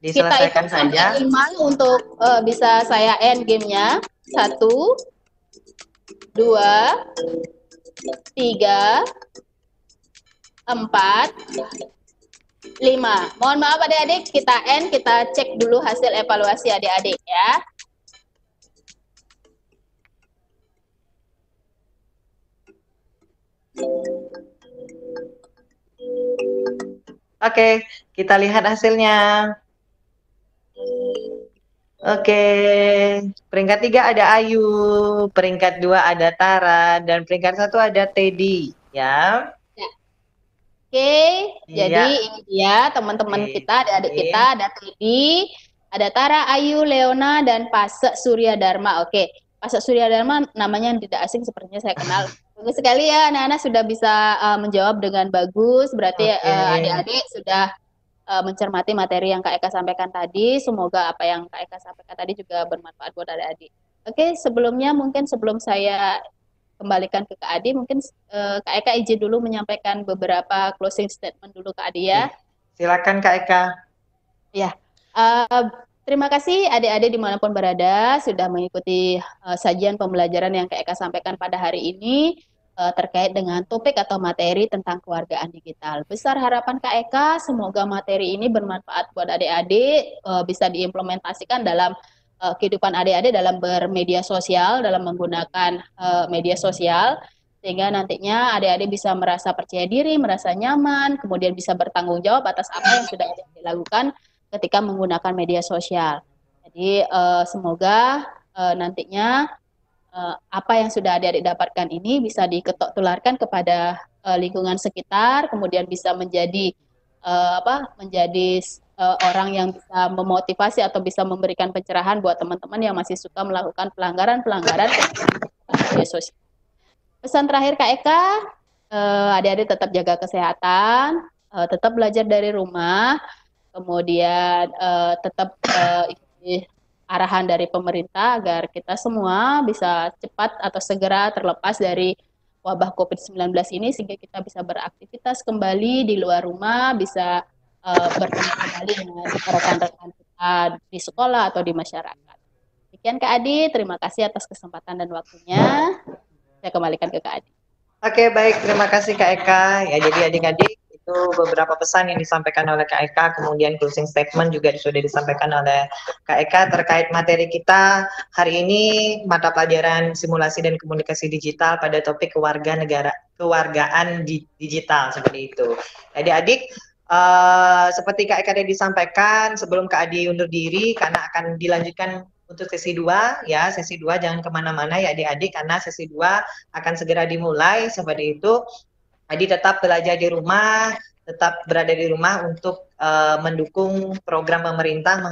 diselesaikan saja. Kita 5 untuk bisa saya end gamenya. 1, 2, 3, 4, 5. Mohon maaf adik-adik, kita end, kita cek dulu hasil evaluasi adik-adik ya. Oke, kita lihat hasilnya. Oke, peringkat 3 ada Ayu, peringkat 2 ada Tara, dan peringkat 1 ada Teddy, ya. Oke, jadi ini dia teman-teman kita, adik-adik kita, ada Teddy, ada Tara, Ayu, Leona, dan Pase Surya Dharma. Oke, Pase Surya Dharma namanya yang tidak asing, sepertinya saya kenal. Bagus sekali ya, anak-anak sudah bisa menjawab dengan bagus. Berarti adik-adik sudah mencermati materi yang Kak Eka sampaikan tadi. Semoga apa yang Kak Eka sampaikan tadi juga bermanfaat buat adik-adik. Oke, sebelumnya mungkin sebelum saya kembalikan ke Kak Adi, mungkin Kak Eka izin dulu menyampaikan beberapa closing statement dulu Kak Adi ya. Silakan Kak Eka. Ya, terima kasih adik-adik dimanapun berada sudah mengikuti sajian pembelajaran yang Kak Eka sampaikan pada hari ini terkait dengan topik atau materi tentang kewargaan digital. Besar harapan Kak Eka, semoga materi ini bermanfaat buat adik-adik, bisa diimplementasikan dalam kehidupan adik-adik dalam bermedia sosial, dalam menggunakan media sosial, sehingga nantinya adik-adik bisa merasa percaya diri, merasa nyaman, kemudian bisa bertanggung jawab atas apa yang sudah adik-adik lakukan ketika menggunakan media sosial. Jadi semoga nantinya apa yang sudah adik-adik dapatkan ini bisa diketok tularkan kepada lingkungan sekitar, kemudian bisa menjadi orang yang bisa memotivasi atau bisa memberikan pencerahan buat teman-teman yang masih suka melakukan pelanggaran media sosial. Pesan terakhir Kak Eka, adik-adik tetap jaga kesehatan, tetap belajar dari rumah, kemudian tetap arahan dari pemerintah agar kita semua bisa cepat atau segera terlepas dari wabah COVID-19 ini sehingga kita bisa beraktivitas kembali di luar rumah, bisa bertemu kembali dengan rekan-rekan kita di sekolah atau di masyarakat. Demikian Kak Adi, terima kasih atas kesempatan dan waktunya. Saya kembalikan ke Kak Adi. Oke, baik, terima kasih Kak Eka. Ya, jadi adik-adik itu beberapa pesan yang disampaikan oleh Kak Eka, kemudian closing statement juga sudah disampaikan oleh Kak Eka terkait materi kita hari ini, mata pelajaran simulasi dan komunikasi digital pada topik kewargaan digital seperti itu. Adik-adik, seperti Kak Eka tadi disampaikan, sebelum Kak Adi undur diri karena akan dilanjutkan untuk sesi 2 ya, sesi 2 jangan kemana-mana ya adik-adik karena sesi 2 akan segera dimulai seperti itu. Adi tetap belajar di rumah, tetap berada di rumah untuk mendukung program pemerintah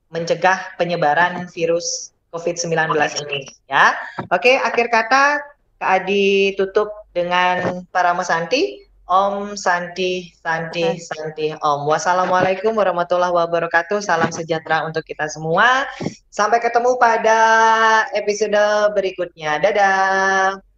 mencegah penyebaran virus COVID-19 ini ya. Oke, akhir kata Kak Adi tutup dengan Parama Santi. Om Santi Santi Santi Om. Wassalamualaikum warahmatullahi wabarakatuh. Salam sejahtera untuk kita semua. Sampai ketemu pada episode berikutnya. Dadah.